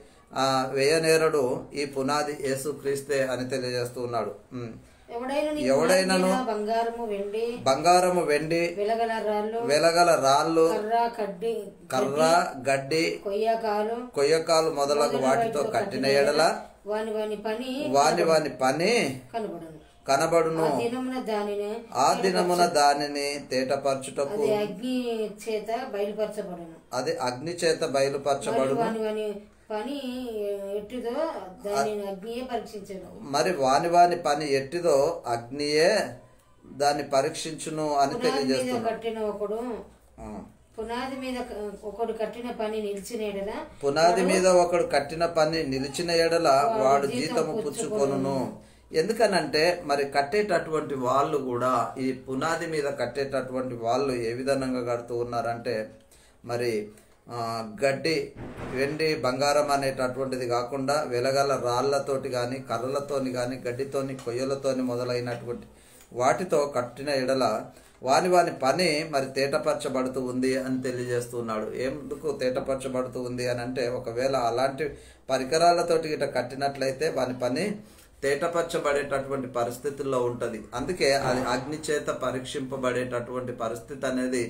వేయనేరడు, ఈ పునాది యేసుక్రీస్తే అని తెలియజేస్తూ ఉన్నాడు. ఎవడైనను బంగారము వెండి వెలగల రాళ్ళు కర్ర గడ్డి కొయ్యకాలు మొదలగు వాటితో కట్టిన ఎడల వాని పని కనబడును. ఆ దినమున దానిని తేటపరచుటకు అది అగ్ని చేత బయలుపరచబడును. పని ఎట్టిదో దానిని అగ్నియే పరీక్షించను. మరి వాని పని ఎట్టిదో అగ్నియే దాన్ని పరీక్షించును అని తెలియజేస్తున్నాడు. కట్టిన ఒకడు పునాది మీద ఒకడు కట్టిన పని నిలిచిన ఎడల వాడు జీతము పుచ్చుకొనును. ఎందుకనంటే మరి కట్టేటటువంటి వాళ్ళు కూడా ఈ పునాది మీద కట్టేటటువంటి వాళ్ళు ఏ విధంగా కడుతూ ఉన్నారంటే మరి గడ్డి వెండి బంగారం అనేటటువంటిది కాకుండా వెలగల రాళ్లతోటి కానీ కర్రలతోని కానీ గడ్డితోని కొయ్యలతోని మొదలైనటువంటి వాటితో కట్టిన ఎడల వాని పని మరి తేటపరచబడుతూ ఉంది అని తెలియజేస్తున్నాడు. ఎందుకు తేటపరచబడుతూ ఉంది అని అంటే ఒకవేళ అలాంటి పరికరాలతోటి గిట్ట కట్టినట్లయితే వాని పని తేటపరచబడేటటువంటి పరిస్థితుల్లో ఉంటుంది. అందుకే అది అగ్ని చేత పరీక్షింపబడేటటువంటి పరిస్థితి అనేది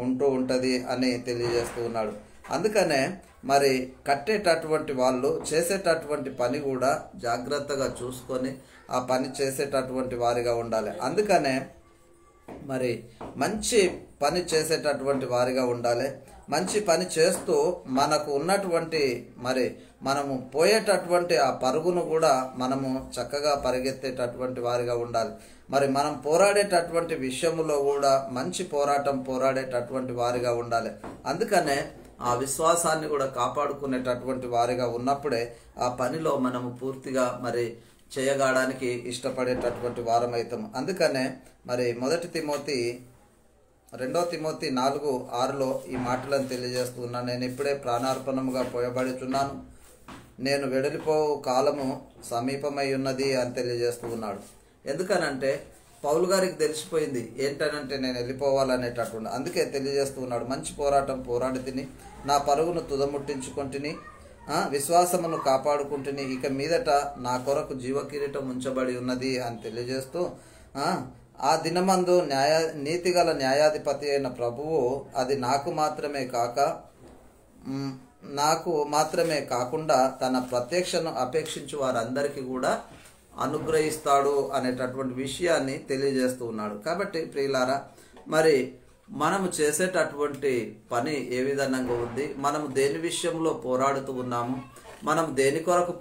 ఉంటూ ఉంటుంది అని తెలియజేస్తూ ఉన్నాడు. అందుకనే మరి కట్టేటటువంటి వాళ్ళు చేసేటటువంటి పని కూడా జాగ్రత్తగా చూసుకొని ఆ పని చేసేటటువంటి వారిగా ఉండాలి. అందుకనే మరి మంచి పని చేసేటటువంటి వారిగా ఉండాలి. మంచి పని చేస్తూ మనకు ఉన్నటువంటి మరి మనము పోయేటటువంటి ఆ పరుగును కూడా మనము చక్కగా పరిగెత్తేటటువంటి వారిగా ఉండాలి. మరి మనం పోరాడేటటువంటి విషయంలో కూడా మంచి పోరాటం పోరాడేటటువంటి వారిగా ఉండాలి. అందుకనే ఆ విశ్వాసాన్ని కూడా కాపాడుకునేటటువంటి వారిగా ఉన్నప్పుడే ఆ పనిలో మనము పూర్తిగా మరి చేయగాడానికి ఇష్టపడేటటువంటి వారమవుతాం. అందుకనే మరి 2 తిమోతి 4:6 ఈ మాటలను తెలియజేస్తున్నాను. నేను ఇప్పుడే ప్రాణార్పణముగా పోయబడుచున్నాను, నేను వెడలిపోవు కాలము సమీపమై ఉన్నది అని తెలియజేస్తూ ఉన్నాడు. ఎందుకనంటే పౌలు గారికి తెలిసిపోయింది ఏంటనంటే నేను వెళ్ళిపోవాలనేటటువంటి. అందుకే తెలియజేస్తూ ఉన్నాడు, మంచి పోరాటం పోరాడి తిని నా పరుగును తుదముట్టించుకుంటుని విశ్వాసమును కాపాడుకుంటుని ఇక మీదట నా కొరకు జీవకిరీటం ఉంచబడి ఉన్నది అని తెలియజేస్తూ ఆ దినమందు నీతిగల న్యాయాధిపతి అయిన ప్రభువు అది నాకు మాత్రమే కాకుండా తన ప్రత్యక్షను అపేక్షించు వారందరికీ కూడా అనుగ్రహిస్తాడు అనేటటువంటి విషయాన్ని తెలియజేస్తూ ఉన్నాడు. కాబట్టి ప్రియులారా, మరి మనము చేసేటటువంటి పని ఏ విధంగా ఉంది, మనము దేని విషయంలో పోరాడుతూ ఉన్నాము, మనం దేని కొరకు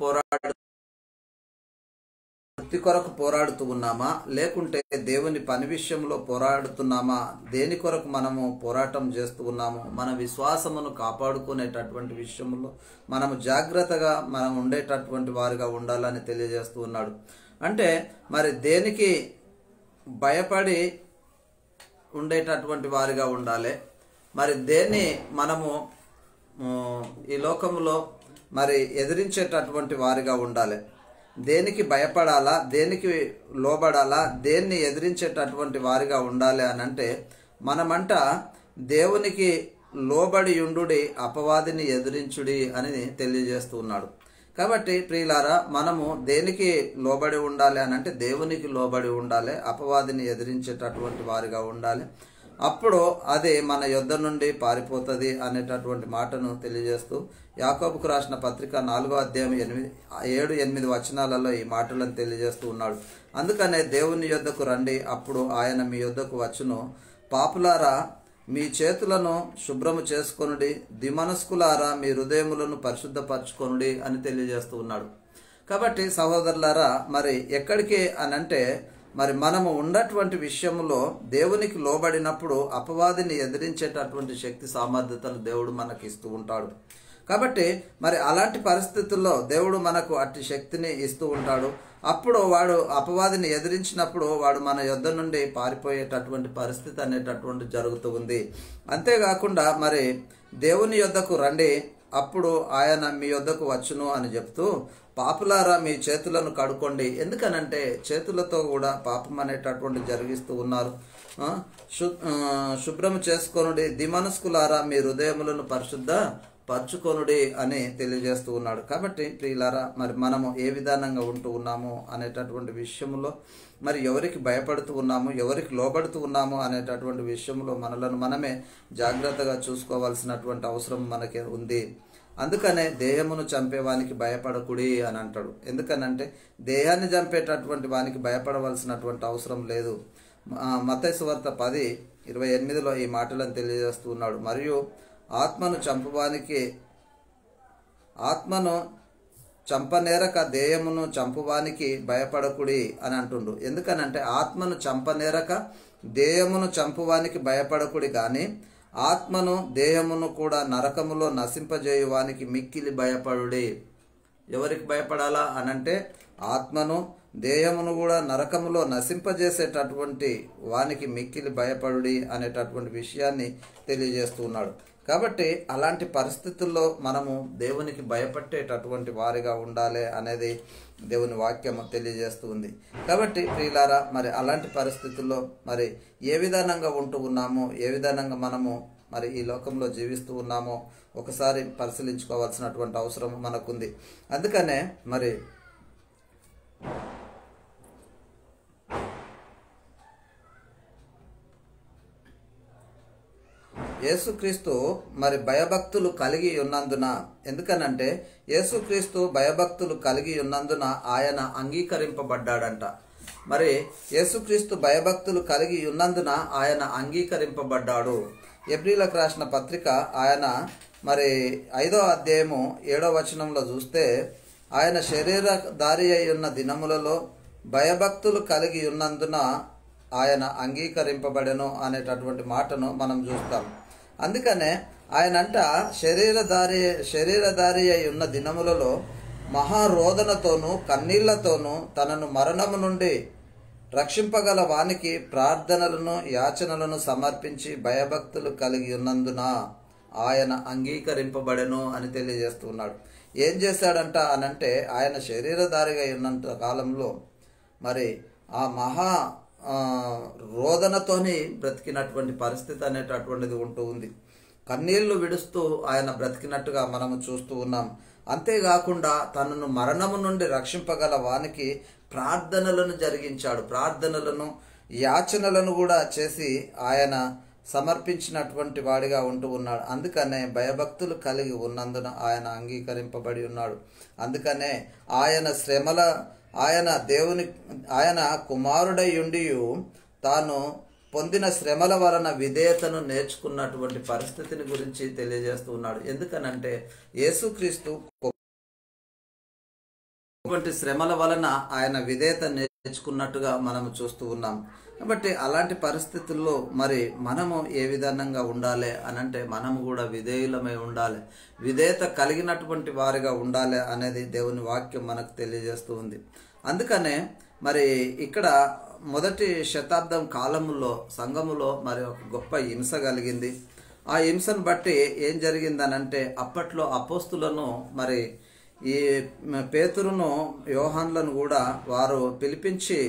పోరాడుతూ ఉన్నామా, లేకుంటే దేవుని పని విషయంలో పోరాడుతున్నామా, దేని కొరకు మనము పోరాటం చేస్తూ ఉన్నాము, మన విశ్వాసమును కాపాడుకునేటటువంటి విషయంలో మనము జాగ్రత్తగా మనం ఉండేటటువంటి వారిగా ఉండాలని తెలియజేస్తూ ఉన్నాడు. అంటే మరి దేనికి భయపడి ఉండేటటువంటి వారిగా ఉండాలి, మరి దేన్ని మనము ఈ లోకంలో మరి ఎదిరించేటటువంటి వారిగా ఉండాలి, దేనికి భయపడాలా, దేనికి లోబడాలా, దేన్ని ఎదిరించేటటువంటి వారిగా ఉండాలి అని అంటే మనమంట దేవునికి లోబడి ఉండుడి అపవాదిని ఎదిరించుడి అని తెలియజేస్తూ ఉన్నాడు. కాబట్టి ప్రియులారా, మనము దేనికి లోబడి ఉండాలి అని అంటే దేవునికి లోబడి ఉండాలి, అపవాదిని ఎదిరించేటటువంటి వారిగా ఉండాలి. అప్పుడు అది మన యొద్ద నుండి పారిపోతుంది అనేటటువంటి మాటను తెలియజేస్తూ యాకోబుకు రాసిన పత్రిక 4వ అధ్యాయం 7-8 వచనాలలో ఈ మాటలను తెలియజేస్తూ ఉన్నాడు. అందుకనే దేవుని యొద్దకు రండి, అప్పుడు ఆయన మీ యొద్దకు వచ్చును. పాపులారా, మీ చేతులను శుభ్రము చేసుకొనుడి, దిమనస్కులారా మీ హృదయములను పరిశుద్ధపరచుకొనుడి అని తెలియజేస్తూ ఉన్నాడు. కాబట్టి సహోదరులారా, మరి ఎక్కడికి అనంటే మరి మనము ఉన్నటువంటి విషయంలో దేవునికి లోబడినప్పుడు అపవాదిని ఎదిరించేటటువంటి శక్తి సామర్థ్యతలు దేవుడు మనకి ఇస్తూ ఉంటాడు. కాబట్టి మరి అలాంటి పరిస్థితుల్లో దేవుడు మనకు అట్టి శక్తిని ఇస్తూ ఉంటాడు. అప్పుడు వాడు అపవాదిని ఎదిరించినప్పుడు వాడు మన యొద్ద నుండి పారిపోయేటటువంటి పరిస్థితి అనేటటువంటి జరుగుతూ ఉంది. అంతేకాకుండా మరి దేవుని యొద్దకు రండి, అప్పుడు ఆయన మీ యొద్దకు వచ్చును అని చెప్తూ పాపులారా మీ చేతులను కడుక్కోండి. ఎందుకనంటే చేతులతో కూడా పాపం అనేటటువంటి జరిగిస్తూ ఉన్నారు. శుభ్రము చేసుకొనుడి, దిమనస్కులారా మీ హృదయములను పరిశుద్ధ పరచుకొనుడి అని తెలియజేస్తూ ఉన్నాడు. కాబట్టి ప్రియులారా, మరి మనము ఏ విధానంగా ఉంటూ ఉన్నాము అనేటటువంటి విషయంలో, మరి ఎవరికి భయపడుతూ ఉన్నాము, ఎవరికి లోబడుతూ ఉన్నాము అనేటటువంటి విషయంలో మనలను మనమే జాగ్రత్తగా చూసుకోవాల్సినటువంటి అవసరం మనకి ఉంది. అందుకనే దేహమును చంపేవానికి భయపడకుడి అని అంటాడు. ఎందుకనంటే దేహాన్ని చంపేటటువంటి వానికి భయపడవలసినటువంటి అవసరం లేదు. మత్తయి సువార్త 10:28 ఈ మాటలను తెలియజేస్తూ ఉన్నాడు. మరియు ఆత్మను చంపనేరక దేహమును చంపువానికి భయపడకుడి అని అంటుండు. ఎందుకనంటే ఆత్మను చంపనేరక దేహమును చంపువానికి భయపడకుడి, కానీ ఆత్మను దేహమును కూడా నరకములో నశింపజేయువానికి మిక్కిలి భయపడుడి. ఎవరికి భయపడాలా అనంటే ఆత్మను దేహమును కూడా నరకములో నశింపజేసేటటువంటి వానికి మిక్కిలి భయపడుడి అనేటటువంటి విషయాన్ని తెలియజేస్తూ ఉన్నాడు. కాబట్టి అలాంటి పరిస్థితుల్లో మనము దేవునికి భయపడేటటువంటి వారిగా ఉండాలి అనేది దేవుని వాక్యము తెలియజేస్తూ ఉంది. కాబట్టి ప్రియులారా, మరి అలాంటి పరిస్థితుల్లో మరి ఏ విధానంగా ఉంటూ ఉన్నామో, ఏ విధానంగా మనము మరి ఈ లోకంలో జీవిస్తూ ఉన్నామో ఒకసారి పరిశీలించుకోవాల్సినటువంటి అవసరం మనకుంది. అందుకనే మరి యేసుక్రీస్తు మరి భయభక్తులు కలిగి ఉన్నందున, ఎందుకనంటే యేసుక్రీస్తు భయభక్తులు కలిగి ఉన్నందున ఆయన అంగీకరింపబడ్డాడంట. మరి యేసుక్రీస్తు భయభక్తులు కలిగి ఉన్నందున ఆయన అంగీకరింపబడ్డాడు. ఎబ్రీలకు రాసిన పత్రిక ఆయన మరి 5వ అధ్యాయము 7వ వచనంలో చూస్తే, ఆయన శరీరధారి అయి ఉన్న దినములలో భయభక్తులు కలిగి ఉన్నందున ఆయన అంగీకరింపబడెను అనేటటువంటి మాటను మనం చూస్తాం. అందుకనే ఆయనంట శరీరధారి అయి ఉన్న దినములలో మహారోదనతోనూ కన్నీళ్లతోనూ తనను మరణము నుండి రక్షింపగల వానికి ప్రార్థనలను యాచనలను సమర్పించి భయభక్తులు కలిగి ఉన్నందున ఆయన అంగీకరింపబడెను అని తెలియజేస్తున్నాడు. ఏం చేశాడంట అనంటే, ఆయన శరీరధారిగా ఉన్నంత కాలంలో మరి ఆ మహా రోదనతోని బ్రతికినటువంటి పరిస్థితి అనేటటువంటిది ఉంటూ ఉంది. కన్నీళ్లు విడుస్తూ ఆయన బ్రతికినట్టుగా మనము చూస్తూ ఉన్నాం. అంతేకాకుండా తనను మరణము నుండి రక్షింపగల వానికి ప్రార్థనలను జరిగించాడు. ప్రార్థనలను యాచనలను కూడా చేసి ఆయన సమర్పించినటువంటి వాడిగా ఉంటూ ఉన్నాడు. అందుకనే భయభక్తులు కలిగి ఉన్నందున ఆయన అంగీకరింపబడి ఉన్నాడు. అందుకనే ఆయన కుమారుడై ఉండి తాను పొందిన శ్రమల వలన విధేయతను నేర్చుకున్నటువంటి పరిస్థితిని గురించి తెలియజేస్తూ ఉన్నాడు. ఎందుకనంటే యేసుక్రీస్తు శ్రమల వలన ఆయన విధేయత నేర్చుకున్నట్టుగా మనం చూస్తూ ఉన్నాం. కాబట్టి అలాంటి పరిస్థితుల్లో మరి మనము ఏ విధంగా ఉండాలి అనంటే, మనము కూడా విధేయులమై ఉండాలి, విధేయత కలిగినటువంటి వారిగా ఉండాలి అనేది దేవుని వాక్యం మనకు తెలియజేస్తూ ఉంది. అందుకనే మరి ఇక్కడ మొదటి శతాబ్దం కాలములో సంఘములో మరి ఒక గొప్ప హింస కలిగింది. ఆ హింసను బట్టి ఏం జరిగిందనంటే, అప్పట్లో అపోస్తులను మరి ఈ పేతురును యోహాన్లను కూడా వారు పిలిపించి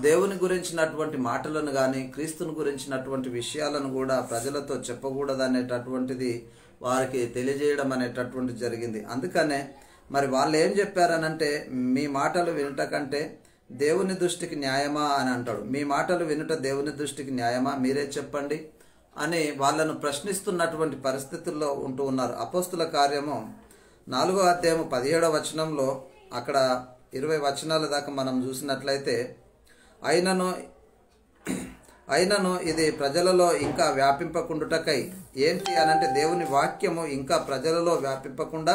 దేవుని గురించినటువంటి మాటలను కానీ క్రీస్తుని గురించినటువంటి విషయాలను కూడా ప్రజలతో చెప్పకూడదనేటటువంటిది వారికి తెలియజేయడం అనేటటువంటిది జరిగింది. అందుకనే మరి వాళ్ళు ఏం చెప్పారనంటే, మీ మాటలు వినుట కంటే దేవుని దృష్టికి న్యాయమా అని అంటాడు. మీ మాటలు వినుట దేవుని దృష్టికి న్యాయమా, మీరే చెప్పండి అని వాళ్ళను ప్రశ్నిస్తున్నటువంటి పరిస్థితుల్లో ఉంటూ ఉన్నారు. అపోస్తుల కార్యము 4వ అధ్యాయము 17వ వచనంలో అక్కడ 20 వచనాల దాకా మనం చూసినట్లయితే, అయినను ఇది ప్రజలలో ఇంకా వ్యాపింపకుండుటకై, ఏంటి అనంటే దేవుని వాక్యము ఇంకా ప్రజలలో వ్యాపింపకుండా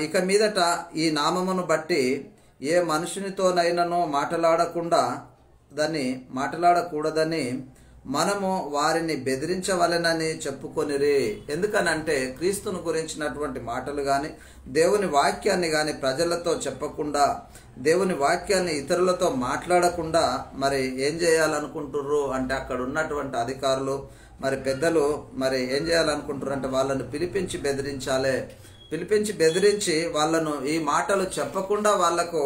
ఇక మీదట ఈ నామమును బట్టి ఏ మనుషునితోనైనానో మాట్లాడకూడదని మనము వారిని బెదిరించవలెనని చెప్పుకొనిరి. ఎందుకనంటే క్రీస్తును గురించినటువంటి మాటలు కానీ దేవుని వాక్యాన్ని కానీ ప్రజలతో చెప్పకుండా, దేవుని వాక్యాన్ని ఇతరులతో మాట్లాడకుండా మరి ఏం చేయాలనుకుంటుర్రు అంటే, అక్కడ ఉన్నటువంటి అధికారులు మరి పెద్దలు మరి ఏం చేయాలనుకుంటుర్రు అంటే, వాళ్ళను పిలిపించి బెదిరించి వాళ్ళను ఈ మాటలు చెప్పకుండా వాళ్లకు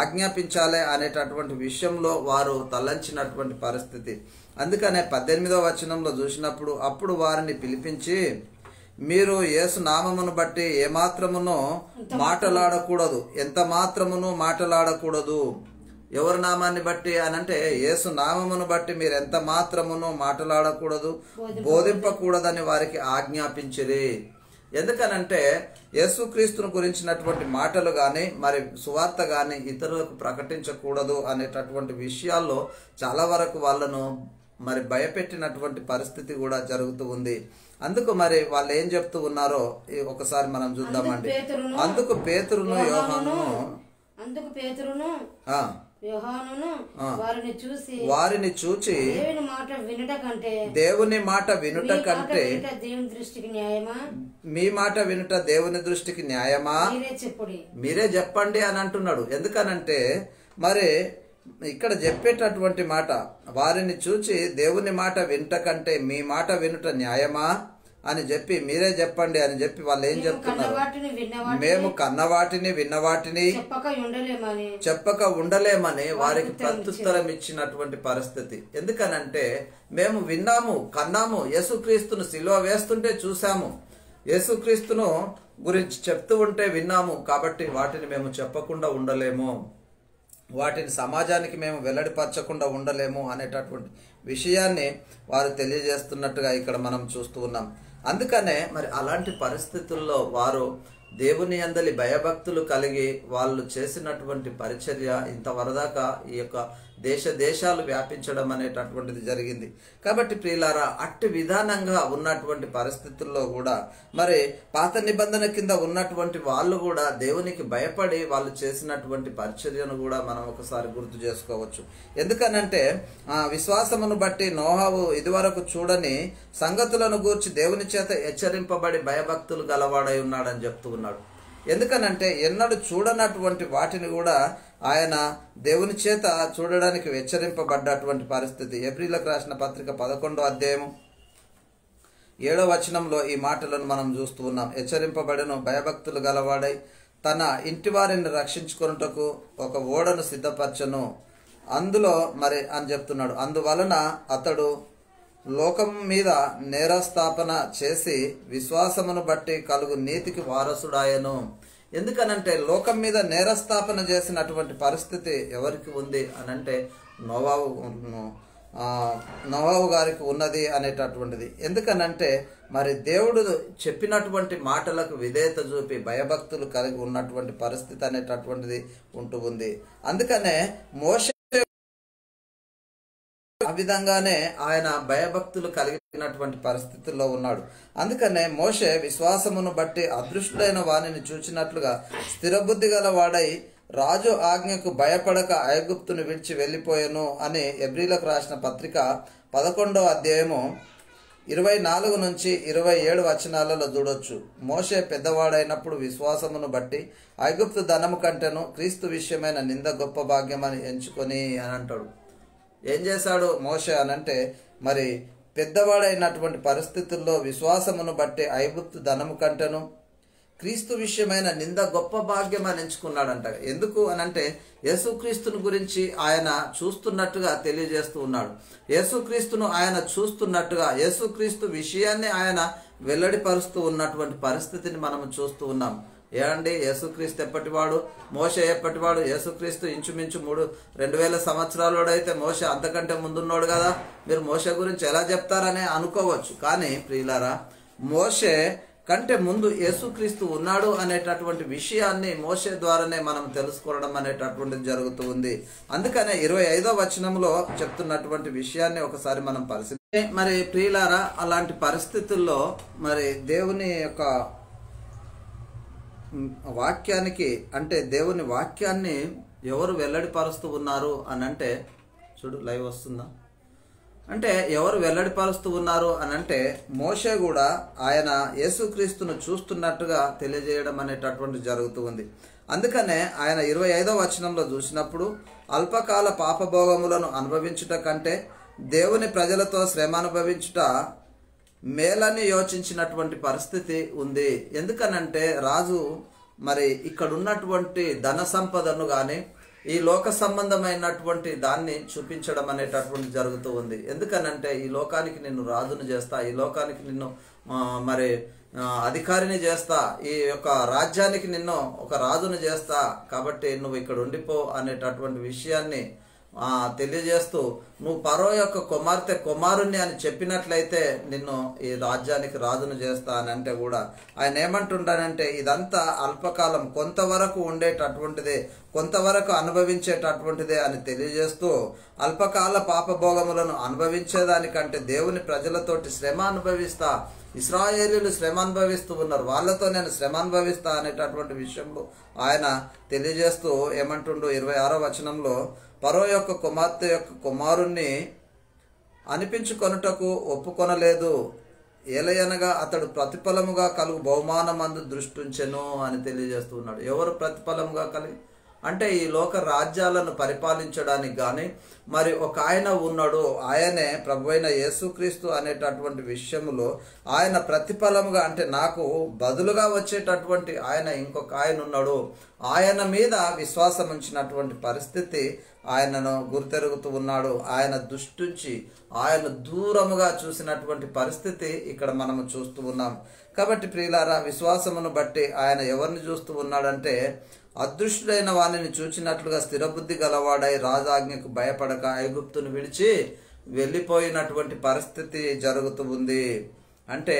ఆజ్ఞాపించాలి అనేటటువంటి విషయంలో వారు తలంచినటువంటి పరిస్థితి. అందుకనే 18వ వచనంలో చూసినప్పుడు, అప్పుడు వారిని పిలిపించి, మీరు యేసు నామమును బట్టి ఏమాత్రమునో మాటలాడకూడదు, ఎంత మాత్రమును మాటలాడకూడదు. ఎవరి నామాన్ని బట్టి అనంటే, యేసు నామమును బట్టి మీరు ఎంత మాత్రమును మాటలాడకూడదు, బోధింపకూడదని వారికి ఆజ్ఞాపించిరి. ఎందుకనంటే యేసుక్రీస్తును గురించినటువంటి మాటలు కానీ మరి సువార్త కానీ ఇతరులకు ప్రకటించకూడదు అనేటటువంటి విషయాల్లో చాలా వరకు వాళ్ళను మరి భయపెట్టినటువంటి పరిస్థితి కూడా జరుగుతూ ఉంది. అందుకు మరి వాళ్ళు ఏం చెప్తూ ఉన్నారో ఒకసారి మనం చూద్దామండి. అందుకు పేతురును యోహానును వారిని చూచి దేవుని మాట వినుట కంటే మీ మాట వినుట దేవుని దృష్టికి న్యాయమా, మీరే చెప్పండి అని అంటున్నాడు. ఎందుకనంటే మరి ఇక్కడ చెప్పేటటువంటి మాట, వారిని చూచి దేవుని మాట వినుట కంటే మీ మాట వినుట న్యాయమా అని చెప్పి మీరే చెప్పండి అని చెప్పి వాళ్ళు ఏం చెప్తున్నారు, మేము కన్నవాటిని విన్నవాటిని చెప్పక ఉండలేమని వారికి ప్రత్యుత్తరం ఇచ్చినటువంటి పరిస్థితి. ఎందుకనంటే మేము విన్నాము, కన్నాము, యేసుక్రీస్తును సిలువ వేస్తుంటే చూసాము, యేసుక్రీస్తును గురించి చెప్తూ ఉంటే విన్నాము, కాబట్టి వాటిని మేము చెప్పకుండా ఉండలేము, వాటిని సమాజానికి మేము వెల్లడిపరచకుండా ఉండలేము అనేటటువంటి విషయాన్ని వారు తెలియజేస్తున్నట్టుగా ఇక్కడ మనం చూస్తూ ఉన్నాం. అందుకనే మరి అలాంటి పరిస్థితుల్లో వారు దేవుని యందలి భయభక్తులు కలిగి వాళ్ళు చేసినటువంటి పరిచర్య ఇంతవరదాకా ఈ యొక్క దేశాలు వ్యాపించడం అనేటటువంటిది జరిగింది. కాబట్టి ప్రియులారా, అట్టి విధానంగా ఉన్నటువంటి పరిస్థితుల్లో కూడా మరి పాత నిబంధన కింద ఉన్నటువంటి వాళ్ళు కూడా దేవునికి భయపడి వాళ్ళు చేసినటువంటి పరిచర్యను కూడా మనం ఒకసారి గుర్తు చేసుకోవచ్చు. ఎందుకనంటే విశ్వాసమును బట్టి నోహావు ఇదివరకు చూడని సంగతులను గూర్చి దేవుని చేత హెచ్చరింపబడి భయభక్తులు గలవాడై ఉన్నాడని చెప్తూ ఉన్నాడు. ఎందుకనంటే ఎన్నడూ చూడనటువంటి వాటిని కూడా ఆయన దేవుని చేత చూడడానికి హెచ్చరింపబడ్డటువంటి పరిస్థితి. ఏప్రిల్కి రాసిన పత్రిక 11వ అధ్యాయము 7వ వచనంలో ఈ మాటలను మనం చూస్తూ ఉన్నాం. హెచ్చరింపబడను భయభక్తులు గలవాడై తన ఇంటి వారిని రక్షించుకొనుటకు ఒక ఓడను సిద్ధపరచను అందులో మరి అని చెప్తున్నాడు. అందువలన అతడు లోకం మీద నేరస్థాపన చేసి విశ్వాసమును బట్టి కలుగు నీతికి వారసుడాయను. ఎందుకనంటే లోకం మీద నేరస్థాపన చేసినటువంటి పరిస్థితి ఎవరికి ఉంది అనంటే నోవాహు గారికి ఉన్నది అనేటటువంటిది. ఎందుకనంటే మరి దేవుడు చెప్పినటువంటి మాటలకు విధేయత చూపి భయభక్తులు కలిగి ఉన్నటువంటి పరిస్థితి అనేటటువంటిది ఉంటూ ఉంది. అందుకనే మోషే ఆ విధంగానే ఆయన భయభక్తులు కలిగినటువంటి పరిస్థితుల్లో ఉన్నాడు. అందుకనే మోషే విశ్వాసమును బట్టి అదృష్టుడైన వానిని చూచినట్లుగా స్థిరబుద్ధి గల వాడై రాజు ఆజ్ఞకు భయపడక ఐగుప్తును విడిచి వెళ్ళిపోయాను అని ఎబ్రీలకు రాసిన పత్రిక 11వ అధ్యాయము 24 నుంచి 27 వచనాలలో చూడొచ్చు. మోషే పెద్దవాడైనప్పుడు విశ్వాసమును బట్టి ఐగుప్తు ధనము కంటేను క్రీస్తు విషయమైన నింద గొప్ప భాగ్యమని ఎంచుకొని అని అంటాడు. ఏం చేశాడు మోషే అనంటే మరి పెద్దవాడైనటువంటి పరిస్థితుల్లో విశ్వాసమును బట్టి ఐగుప్తు ధనము కంటేను క్రీస్తు విషయమైన నింద గొప్ప భాగ్యం అని ఎంచుకున్నాడంట. ఎందుకు అనంటే యేసుక్రీస్తుని గురించి ఆయన చూస్తున్నట్టుగా తెలియజేస్తూ ఉన్నాడు. యేసుక్రీస్తును ఆయన చూస్తున్నట్టుగా యేసుక్రీస్తు విషయాన్ని ఆయన వెల్లడిపరుస్తూ ఉన్నటువంటి పరిస్థితిని మనం చూస్తూ ఉన్నాం. ఏమండి, యేసుక్రీస్తు ఎప్పటివాడు, మోషే ఎప్పటివాడు? యేసుక్రీస్తు ఇంచుమించు 2000 సంవత్సరాలు అయితే మోషే అంతకంటే ముందున్నాడు కదా. మీరు మోషే గురించి ఎలా చెప్తారని అనుకోవచ్చు. కానీ ప్రియులారా, మోషే కంటే ముందు యేసుక్రీస్తు ఉన్నాడు అనేటటువంటి విషయాన్ని మోషే ద్వారానే మనం తెలుసుకోవడం అనేటటువంటిది జరుగుతూ ఉంది. అందుకనే 25వ వచనంలో చెప్తున్నటువంటి విషయాన్ని ఒకసారి మనం పరిశీలి. మరి ప్రియులారా, అలాంటి పరిస్థితుల్లో మరి దేవుని యొక్క వాక్యానికి అంటే దేవుని వాక్యాన్ని ఎవరు వెల్లడిపరుస్తూ ఉన్నారు అని అంటే, చూడు లైవ్ వస్తుందా అంటే ఎవరు వెల్లడిపరుస్తూ ఉన్నారు అని అంటే మోషే కూడా ఆయన యేసుక్రీస్తును చూస్తున్నట్టుగా తెలియజేయడం అనేటటువంటి జరుగుతూ ఉంది. అందుకనే ఆయన 25వ వచనంలో చూసినప్పుడు అల్పకాల పాపభోగములను అనుభవించుట కంటే దేవుని ప్రజలతో శ్రమ అనుభవించుట మేలని యోచించినటువంటి పరిస్థితి ఉంది. ఎందుకనంటే రాజు మరి ఇక్కడ ఉన్నటువంటి ధన సంపదను కానీ ఈ లోక సంబంధమైనటువంటి దాన్ని చూపించడం అనేటటువంటి జరుగుతూ ఉంది. ఎందుకనంటే ఈ లోకానికి నిన్ను రాజును చేస్తా, ఈ లోకానికి నిన్ను మరి అధికారిని చేస్తా, ఈ యొక్క రాజ్యానికి నిన్ను ఒక రాజును చేస్తా, కాబట్టి నువ్వు ఇక్కడ ఉండిపో అనేటటువంటి విషయాన్ని తెలియజేస్తూ నువ్వు ఫరో యొక్క కుమారుణ్ణి అని చెప్పినట్లయితే నిన్ను ఈ రాజ్యానికి రాజును చేస్తా అని అంటే కూడా ఆయన ఏమంటుంటానంటే ఇదంతా అల్పకాలం, కొంతవరకు ఉండేటటువంటిదే, కొంతవరకు అనుభవించేటటువంటిదే అని తెలియజేస్తూ అల్పకాల పాపభోగములను అనుభవించేదానికంటే దేవుని ప్రజలతోటి శ్రమ అనుభవిస్తా, ఇశ్రాయేలీయులు శ్రమ అనుభవిస్తూ ఉన్నారు, వాళ్ళతో నేను శ్రమ అనుభవిస్తా అనేటటువంటి విషయంలో ఆయన తెలియజేస్తూ ఏమంటుండు 26వ వచనంలో, ఫరో యొక్క కుమార్తె యొక్క కుమారుణ్ణి అనిపించుకొనుటకు ఒప్పుకొనలేదు, ఏలయనగా అతడు ప్రతిఫలముగా కలుగు బహుమానమందు దృష్టించెను అని తెలియజేస్తూ ఉన్నాడు. ఎవరు ప్రతిఫలముగా కలిగి అంటే ఈ లోక రాజ్యాలను పరిపాలించడానికి కానీ మరి ఒక ఆయన ఉన్నాడు, ఆయనే ప్రభువైన యేసుక్రీస్తు అనేటటువంటి విషయంలో ఆయన ప్రతిఫలముగా అంటే నాకు బదులుగా వచ్చేటటువంటి ఆయన ఇంకొక ఆయన ఉన్నాడు, ఆయన మీద విశ్వాసం ఉంచినటువంటి పరిస్థితి ఆయనను గుర్తెరుగుతూ ఉన్నాడు. ఆయన దృష్టించి ఆయన దూరముగా చూసినటువంటి పరిస్థితి ఇక్కడ మనము చూస్తూ ఉన్నాం. కాబట్టి ప్రియులారా, విశ్వాసమును బట్టి ఆయన ఎవరిని చూస్తూ ఉన్నాడంటే అదృష్టుడైన వానిని చూచినట్లుగా స్థిరబుద్ధి గలవాడై రాజాజ్ఞకు భయపడక ఐగుప్తును విడిచి వెళ్ళిపోయినటువంటి పరిస్థితి జరుగుతూ ఉంది. అంటే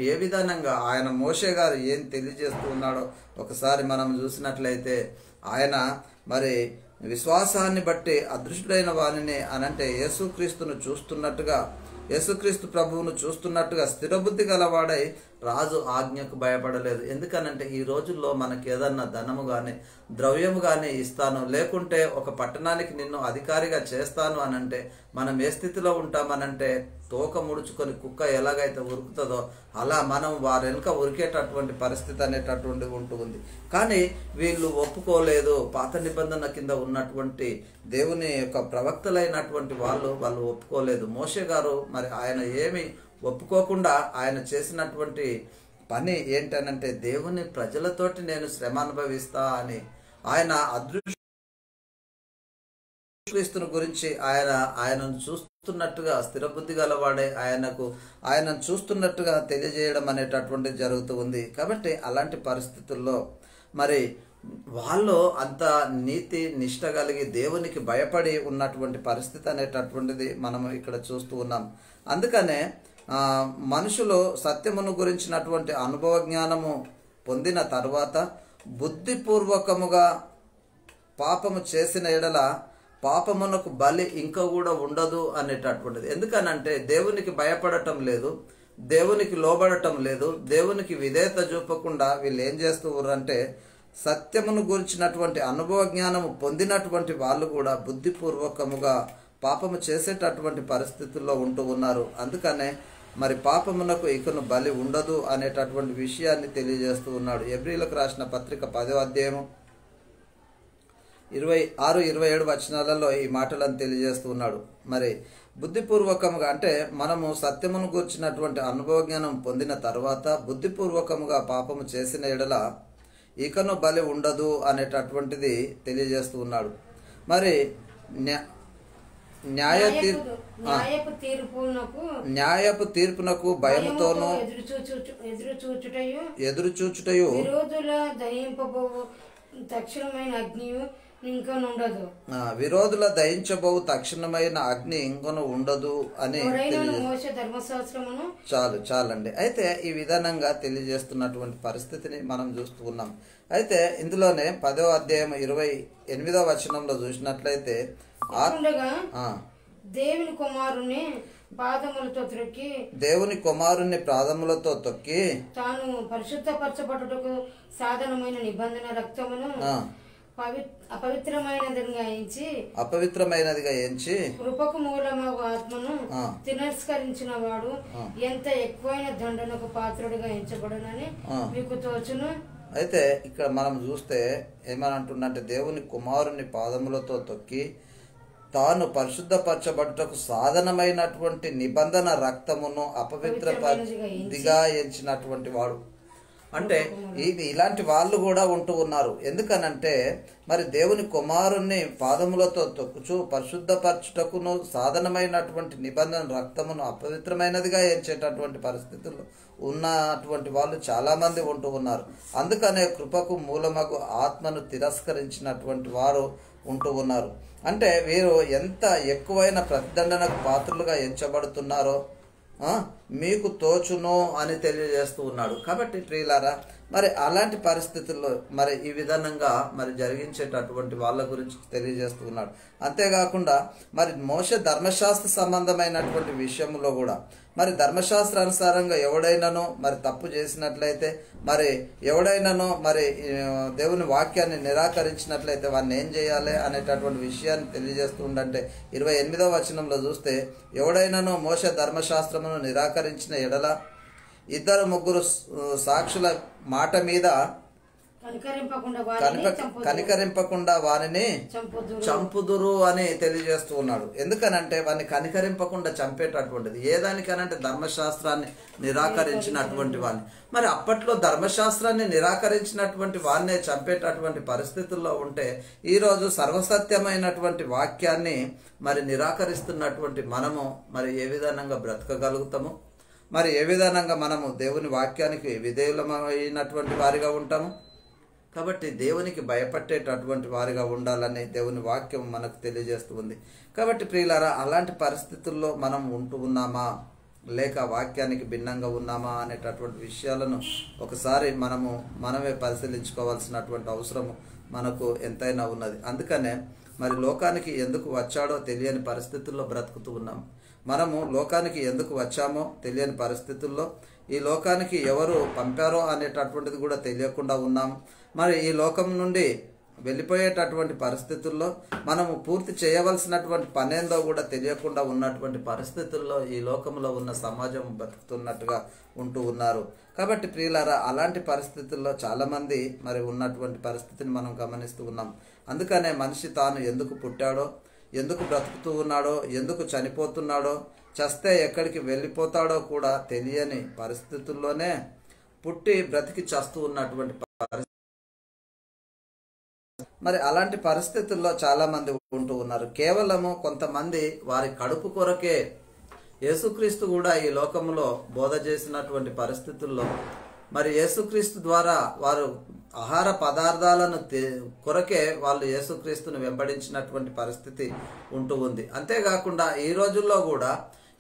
ఏ విధానంగా ఆయన మోషే గారు ఏం తెలియజేస్తూ ఉన్నాడో ఒకసారి మనం చూసినట్లయితే, ఆయన మరి విశ్వాసాన్ని బట్టి అదృష్టుడైన వారిని అనంటే యేసుక్రీస్తును చూస్తున్నట్టుగా, యేసుక్రీస్తు ప్రభువును చూస్తున్నట్టుగా స్థిరబుద్ధి గలవాడై రాజు ఆజ్ఞకు భయపడలేదు. ఎందుకనంటే ఈ రోజుల్లో మనకి ఏదన్నా ధనము కానీ ద్రవ్యము కానీ ఇస్తాను, లేకుంటే ఒక పట్టణానికి నిన్ను అధికారిగా చేస్తాను అనంటే మనం ఏ స్థితిలో ఉంటామనంటే, తోక ముడుచుకొని కుక్క ఎలాగైతే ఉరుకుతుందో అలా మనం వారి వెనుక ఉరికేటటువంటి పరిస్థితి అనేటటువంటిది ఉంటుంది. కానీ వీళ్ళు ఒప్పుకోలేదు. పాత నిబంధన కింద ఉన్నటువంటి దేవుని యొక్క ప్రవక్తలైనటువంటి వాళ్ళు ఒప్పుకోలేదు. మోషే గారు మరి ఆయన ఏమి ఒప్పుకోకుండా ఆయన చేసినటువంటి పని ఏంటనంటే, దేవుని ప్రజలతోటి నేను శ్రమ అనుభవిస్తా అని ఆయన క్రీస్తుని గురించి ఆయనను చూస్తున్నట్టుగా స్థిరబుద్ధి గలవాడే ఆయనను చూస్తున్నట్టుగా తెలియజేయడం అనేటటువంటిది జరుగుతూ ఉంది. కాబట్టి అలాంటి పరిస్థితుల్లో మరి వాళ్ళు అంత నీతి నిష్ట కలిగి దేవునికి భయపడి ఉన్నటువంటి పరిస్థితి అనేటటువంటిది మనం ఇక్కడ చూస్తూ ఉన్నాం. అందుకనే మనుషులు సత్యమును గురించినటువంటి అనుభవ జ్ఞానము పొందిన తర్వాత బుద్ధిపూర్వకముగా పాపము చేసిన ఎడల పాపమునకు బలి ఇంకా కూడా ఉండదు అనేటటువంటిది. ఎందుకనంటే దేవునికి భయపడటం లేదు, దేవునికి లోబడటం లేదు, దేవునికి విధేయత చూపకుండా వీళ్ళు ఏం చేస్తూ అంటే, సత్యమును గురించినటువంటి అనుభవ జ్ఞానము పొందినటువంటి వాళ్ళు కూడా బుద్ధిపూర్వకముగా పాపము చేసేటటువంటి పరిస్థితుల్లో ఉంటూ ఉన్నారు. అందుకనే మరి పాపమునకు ఇకను బలి ఉండదు అనేటటువంటి విషయాన్ని తెలియజేస్తూ ఉన్నాడు. ఎబ్రీలకు రాసిన పత్రిక 10వ అధ్యాయము 26-27 వచనాలలో ఈ మాటలను తెలియజేస్తూ ఉన్నాడు. మరి బుద్ధిపూర్వకముగా అంటే మనము సత్యమును గురించినటువంటి అనుభవ జ్ఞానం పొందిన తర్వాత బుద్ధిపూర్వకముగా పాపము చేసిన ఎడల ఇకను బలి ఉండదు అనేటటువంటిది తెలియజేస్తూ ఉన్నాడు. మరి న్యాయపు తీర్పునకు భయముతోనూ ఎదురు చూచుటయు విరోధుల దహించబోవు తక్షణమైన అగ్ని ఇంకను ఉండదు అని చాలండి. అయితే ఈ విధానంగా తెలియజేస్తున్నటువంటి పరిస్థితిని మనం చూస్తూ ఉన్నాం. అయితే ఇందులోనే 10వ అధ్యాయం 28వ వచనంలో చూసినట్లయితే, దేవుని కుమారుని పాదములతో తొక్కి తాను పరిశుద్ధపరచబడుటకు సాధనమైన నిబంధన రక్తమును అపవిత్రమైనదిగా ఎంచి కృపకు మూలమగు ఆత్మను తిరస్కరించిన వాడు ఎంత ఎక్కువైన దండనకు పాత్రుడిగా ఎంచబడునని మీకు తోచును. అయితే ఇక్కడ మనం చూస్తే ఏమనంటుందంటే, దేవుని కుమారుని పాదములతో తొక్కి తాను పరిశుద్ధపరచబడుటకు సాధనమైనటువంటి నిబంధన రక్తమును అపవిత్రదిగా ఎంచినటువంటి వాడు. అంటే ఇలాంటి వాళ్ళు కూడా ఉంటూ ఉన్నారు. ఎందుకనంటే మరి దేవుని కుమారుణ్ణి పాదములతో తొక్కుచు పరిశుద్ధపరచుటకును సాధనమైనటువంటి నిబంధన రక్తమును అపవిత్రమైనదిగా ఎంచేటటువంటి పరిస్థితుల్లో ఉన్నటువంటి వాళ్ళు చాలా మంది ఉంటూ ఉన్నారు. అందుకనే కృపకు మూలమగు ఆత్మను తిరస్కరించినటువంటి వారు ఉంటూ ఉన్నారు. అంటే వీరు ఎంత ఎక్కువైన ప్రతిదండనకు పాత్రలుగా ఎంచబడుతున్నారో మీకు తోచును అని తెలియజేస్తూ ఉన్నాడు. కాబట్టి ప్రియులారా, మరి అలాంటి పరిస్థితుల్లో మరి ఈ విధానంగా మరి జరిగించేటటువంటి వాళ్ళ గురించి తెలియజేస్తూ ఉన్నాడు. అంతేకాకుండా మరి మోషే ధర్మశాస్త్ర సంబంధమైనటువంటి విషయంలో కూడా మరి ధర్మశాస్త్ర అనుసారంగా ఎవడైనానో మరి తప్పు చేసినట్లయితే, మరి ఎవడైనానో మరి దేవుని వాక్యాన్ని నిరాకరించినట్లయితే వాడిని ఏం చేయాలి అనేటటువంటి విషయాన్ని తెలియజేస్తూ ఉండంటే 28వ వచనంలో చూస్తే, ఎవడైనానో మోషే ధర్మశాస్త్రమును నిరాకరించిన ఎడల 2-3 సాక్షుల మాట మీద కనికరింపకుండా వారిని చంపుదురు అని తెలియజేస్తూ ఉన్నాడు. ఎందుకనంటే వారిని కనికరింపకుండా చంపేటటువంటిది ఏదానికనంటే ధర్మశాస్త్రాన్ని నిరాకరించినటువంటి వారిని. మరి అప్పట్లో ధర్మశాస్త్రాన్ని నిరాకరించినటువంటి వారినే చంపేటటువంటి పరిస్థితుల్లో ఉంటే, ఈరోజు సర్వసత్యమైనటువంటి వాక్యాన్ని మరి నిరాకరిస్తున్నటువంటి మనము మరి ఏ విధంగా బ్రతకగలుగుతాము? మరి ఏ విధంగా మనము దేవుని వాక్యానికి విధేయులమైనటువంటి వారిగా ఉంటాము? కాబట్టి దేవునికి భయపడేటటువంటి వారిగా ఉండాలని దేవుని వాక్యం మనకు తెలియజేస్తూ ఉంది. కాబట్టి ప్రియులారా, అలాంటి పరిస్థితుల్లో మనం ఉంటూ ఉన్నామా లేక వాక్యానికి భిన్నంగా ఉన్నామా అనేటటువంటి విషయాలను ఒకసారి మనమే పరిశీలించుకోవాల్సినటువంటి అవసరం మనకు ఎంతైనా ఉన్నది. అందుకనే మరి లోకానికి ఎందుకు వచ్చాడో తెలియని పరిస్థితుల్లో బ్రతుకుతూ ఉన్నాం. మనము లోకానికి ఎందుకు వచ్చామో తెలియని పరిస్థితుల్లో, ఈ లోకానికి ఎవరు పంపారో అనేటటువంటిది కూడా తెలియకుండా ఉన్నాం. మరి ఈ లోకం నుండి వెళ్ళిపోయేటటువంటి పరిస్థితుల్లో మనము పూర్తి చేయవలసినటువంటి పనేందో కూడా తెలియకుండా ఉన్నటువంటి పరిస్థితుల్లో ఈ లోకంలో ఉన్న సమాజం బతుకుతున్నట్టుగా ఉంటూ ఉన్నారు. కాబట్టి ప్రియులారా, అలాంటి పరిస్థితుల్లో చాలామంది మరి ఉన్నటువంటి పరిస్థితిని మనం గమనిస్తూ ఉన్నాం. అందుకనే మనిషి తాను ఎందుకు పుట్టాడో, ఎందుకు బ్రతుకుతూ ఉన్నాడో, ఎందుకు చనిపోతున్నాడో, చస్తే ఎక్కడికి వెళ్ళిపోతాడో కూడా తెలియని పరిస్థితుల్లోనే పుట్టి బ్రతికి చస్తూ ఉన్నటువంటి పరిస్థితి. మరి అలాంటి పరిస్థితుల్లో చాలా మంది ఉంటూ ఉన్నారు. కేవలము కొంతమంది వారి కడుపు కొరకే యేసుక్రీస్తు కూడా ఈ లోకంలో బోధ చేసినటువంటి పరిస్థితుల్లో మరి యేసుక్రీస్తు ద్వారా వారు ఆహార పదార్థాలను కొరకే వాళ్ళు యేసుక్రీస్తును వెంబడించినటువంటి పరిస్థితి ఉంటూ ఉంది. అంతేకాకుండా ఈ రోజుల్లో కూడా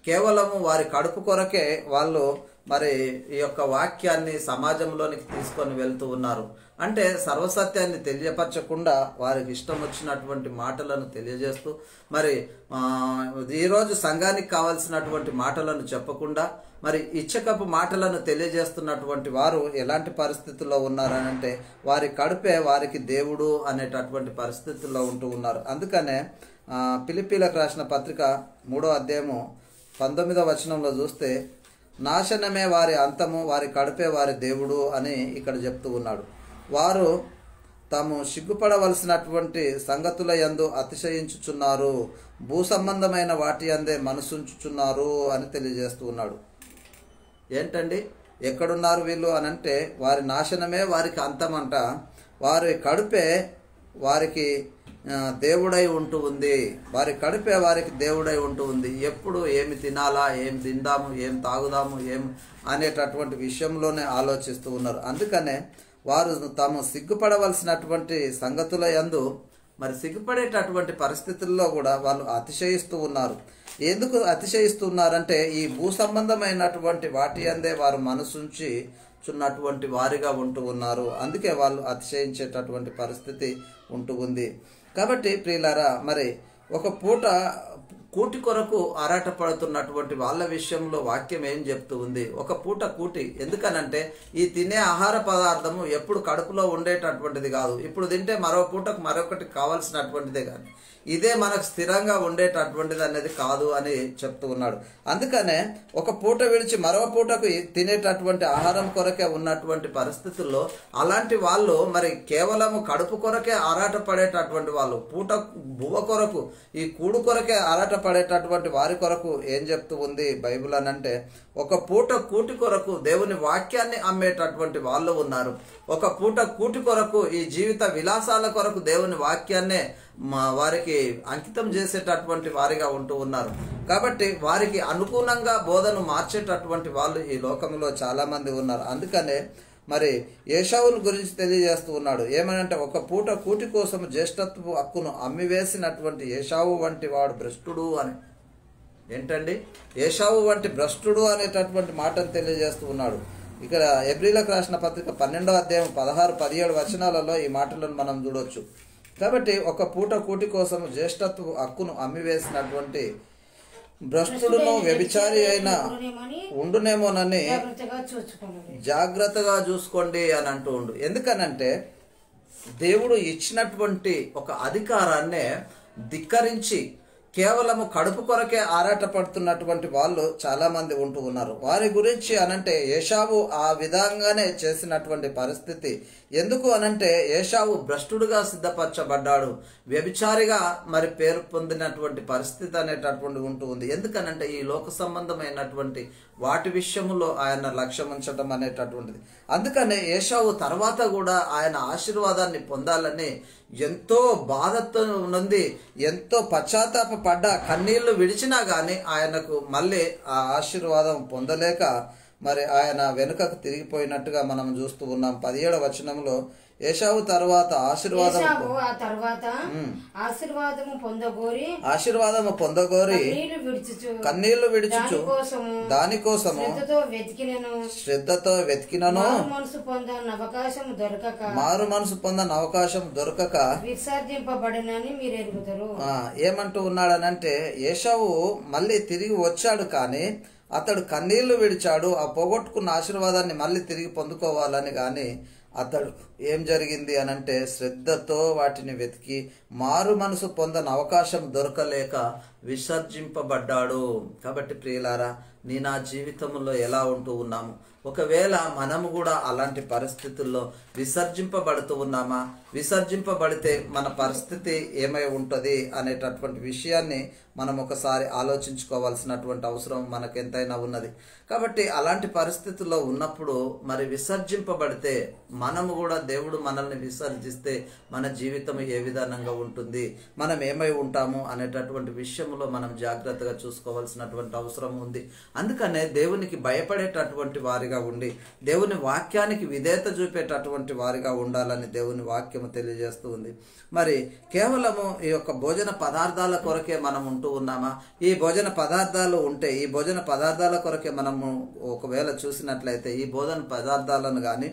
కేవలము వారి కడుపు కొరకే వాళ్ళు మరి ఈ యొక్క వాక్యాన్ని సమాజంలోనికి తీసుకొని వెళ్తూ ఉన్నారు. అంటే సర్వసత్యాన్ని తెలియపరచకుండా వారికి ఇష్టం వచ్చినటువంటి మాటలను తెలియజేస్తూ మరి ఈరోజు సంఘానికి కావాల్సినటువంటి మాటలను చెప్పకుండా మరి ఇచ్చకపు మాటలను తెలియజేస్తున్నటువంటి వారు ఎలాంటి పరిస్థితుల్లో ఉన్నారనంటే వారి కడుపే వారికి దేవుడు అనేటటువంటి పరిస్థితుల్లో ఉంటూ ఉన్నారు. అందుకనే ఫిలిప్పీలకు రాసిన పత్రిక 3వ అధ్యాయము 19వ వచనంలో చూస్తే నాశనమే వారి అంతము, వారి కడుపే వారి దేవుడు అని ఇక్కడ చెప్తూ ఉన్నాడు. వారు తాము సిగ్గుపడవలసినటువంటి సంగతుల యందు అతిశయించుచున్నారు, భూ సంబంధమైన వాటి అందే మనసుంచుచున్నారు అని తెలియజేస్తూ ఉన్నాడు. ఏంటండి, ఎక్కడున్నారు వీళ్ళు అనంటే వారి నాశనమే వారికి అంతమంట, వారి కడుపే వారికి దేవుడై ఉంటూ ఉంది, వారి కడుపే వారికి దేవుడై ఉంటూ ఉంది. ఎప్పుడు ఏమి తినాలా, ఏం తిందాము, ఏం తాగుదాము, ఏం అనేటటువంటి విషయంలోనే ఆలోచిస్తూ ఉన్నారు. అందుకనే వారు తాము సిగ్గుపడవలసినటువంటి సంగతుల యందు మరి సిగ్గుపడేటటువంటి పరిస్థితుల్లో కూడా వాళ్ళు అతిశయిస్తూ ఉన్నారు. ఎందుకు అతిశయిస్తున్నారంటే ఈ భూ సంబంధమైనటువంటి వాటి అందే వారు మనసుంచి చున్నటువంటి వారిగా ఉంటూ ఉన్నారు. అందుకే వాళ్ళు అతిశయించేటటువంటి పరిస్థితి ఉంటూ ఉంది. కాబట్టి ప్రియులారా, మరి ఒక పూట కూటి కొరకు ఆరాటపడుతున్నటువంటి వాళ్ళ విషయంలో వాక్యం ఏం చెప్తూ ఉంది? ఒక పూట కూటి. ఎందుకనంటే ఈ తినే ఆహార పదార్థము ఎప్పుడు కడుపులో ఉండేటటువంటిది కాదు. ఇప్పుడు తింటే మరో పూటకు మరొకటి కావాల్సినటువంటిదే కానీ ఇదే మనకు స్థిరంగా ఉండేటటువంటిది అనేది కాదు అని చెప్తూ ఉన్నాడు. అందుకనే ఒక పూట విడిచి మరో పూటకు తినేటటువంటి ఆహారం కొరకే ఉన్నటువంటి పరిస్థితుల్లో అలాంటి వాళ్ళు మరి కేవలము కడుపు కొరకే ఆరాటపడేటటువంటి వాళ్ళు, పూట బువ్వ కొరకు ఈ కూడు కొరకే ఆరాటపడేటటువంటి వారి కొరకు ఏం చెప్తూ ఉంది బైబిల్ అనంటే, ఒక పూట కూటి కొరకు దేవుని వాక్యాన్ని అమ్మేటటువంటి వాళ్ళు ఉన్నారు. ఒక పూట కూటి కొరకు ఈ జీవిత విలాసాల కొరకు దేవుని వాక్యాన్నే వారికి అంకితం చేసేటటువంటి వారిగా ఉంటూ ఉన్నారు. కాబట్టి వారికి అనుకూలంగా బోధను మార్చేటటువంటి వాళ్ళు ఈ లోకంలో చాలా మంది ఉన్నారు. అందుకనే మరి ఏశావుని గురించి తెలియజేస్తూ ఉన్నాడు. ఏమనంటే, ఒక పూట కూటి కోసం జ్యేష్ఠత్వ హక్కును అమ్మివేసినటువంటి ఏశావు వంటి వాడు భ్రష్టుడు అని. ఏంటండి, ఏశావు వంటి భ్రష్టుడు అనేటటువంటి మాటను తెలియజేస్తూ ఉన్నాడు. ఇక్కడ హెబ్రీలకు రాసిన పత్రిక 12వ అధ్యాయం 16-17 వచనాలలో ఈ మాటలను మనం చూడొచ్చు. కాబట్టి ఒక పూట కూటి కోసం జ్యేష్ఠత్వ హక్కును అమ్మివేసినటువంటి భ్రష్టుడును వ్యభిచారి అయిన ఉండునేమోనని జాగ్రత్తగా చూసుకోండి అని అంటూ ఉండు. ఎందుకనంటే దేవుడు ఇచ్చినటువంటి ఒక అధికారాన్నే ధిక్కరించి కేవలము కడుపు కొరకే ఆరాటపడుతున్నటువంటి వాళ్ళు చాలా మంది ఉంటూ ఉన్నారు. వారి గురించి అనంటే ఏశావు ఆ విధంగానే చేసినటువంటి పరిస్థితి. ఎందుకు అనంటే ఏశావు భ్రష్టుడుగా సిద్ధపరచబడ్డాడు, వ్యభిచారిగా మరి పేరు పొందినటువంటి పరిస్థితి అనేటటువంటి ఉంటూ ఉంది. ఎందుకనంటే ఈ లోక సంబంధమైనటువంటి వాటి విషయంలో ఆయన లక్ష్యం ఉంచడం అనేటటువంటిది. అందుకనే ఏశావు తర్వాత కూడా ఆయన ఆశీర్వాదాన్ని పొందాలని ఎంతో బాధతో నుండి ఎంతో పశ్చాత్తాప పడ్డ కన్నీళ్లు విడిచినా గాని ఆయనకు మళ్ళీ ఆ ఆశీర్వాదం పొందలేక మరి ఆయన వెనుకకు తిరిగిపోయినట్టుగా మనం చూస్తూ ఉన్నాం. 17వ వచనంలో ఏశావు తర్వాత ఆశీర్వాదము పొందగోరి కన్నీళ్లు విడుచుచు దానికోసము శ్రద్ధతో వెతికినను మారు మనసు పొందని అవకాశం దొరకక విసర్జింపబడినని మీరు ఎరుగుతారు. ఏమంటూ ఉన్నాడనంటే ఏశావు మళ్ళీ తిరిగి వచ్చాడు, కానీ అతడు కన్నీళ్లు విడిచాడు ఆ పోగొట్టుకున్న ఆశీర్వాదాన్ని మళ్ళీ తిరిగి పొందుకోవాలని. కానీ అతడు ఏం జరిగింది అనంటే శ్రద్ధతో వాటిని వెతికి మారు మనసు పొందని అవకాశం దొరకలేక విసర్జింపబడ్డాడు. కాబట్టి ప్రియులారా, నీ నా జీవితంలో ఎలా ఉంటూ ఉన్నాము? ఒకవేళ మనము కూడా అలాంటి పరిస్థితుల్లో విసర్జింపబడుతూ ఉన్నామా? విసర్జింపబడితే మన పరిస్థితి ఏమై ఉంటుంది అనేటటువంటి విషయాన్ని మనం ఒకసారి ఆలోచించుకోవాల్సినటువంటి అవసరం మనకెంతైనా ఉన్నది. కాబట్టి అలాంటి పరిస్థితుల్లో ఉన్నప్పుడు మరి విసర్జింపబడితే మనము కూడా, దేవుడు మనల్ని విసర్జిస్తే మన జీవితం ఏ విధానంగా ఉంటుంది, మనం ఏమై ఉంటాము అనేటటువంటి విషయంలో మనం జాగ్రత్తగా చూసుకోవాల్సినటువంటి అవసరం ఉంది. అందుకనే దేవునికి భయపడేటటువంటి వారిగా ఉండి దేవుని వాక్యానికి విధేయత చూపేటటువంటి వారిగా ఉండాలని దేవుని వాక్యము తెలియజేస్తూ ఉంది. మరి కేవలము ఈ యొక్క భోజన పదార్థాల కొరకే మనం ఉంటూ ఉన్నామా? ఈ భోజన పదార్థాలు ఉంటే ఈ భోజన పదార్థాల కొరకే మనము ఒకవేళ చూసినట్లయితే ఈ భోజన పదార్థాలను కానీ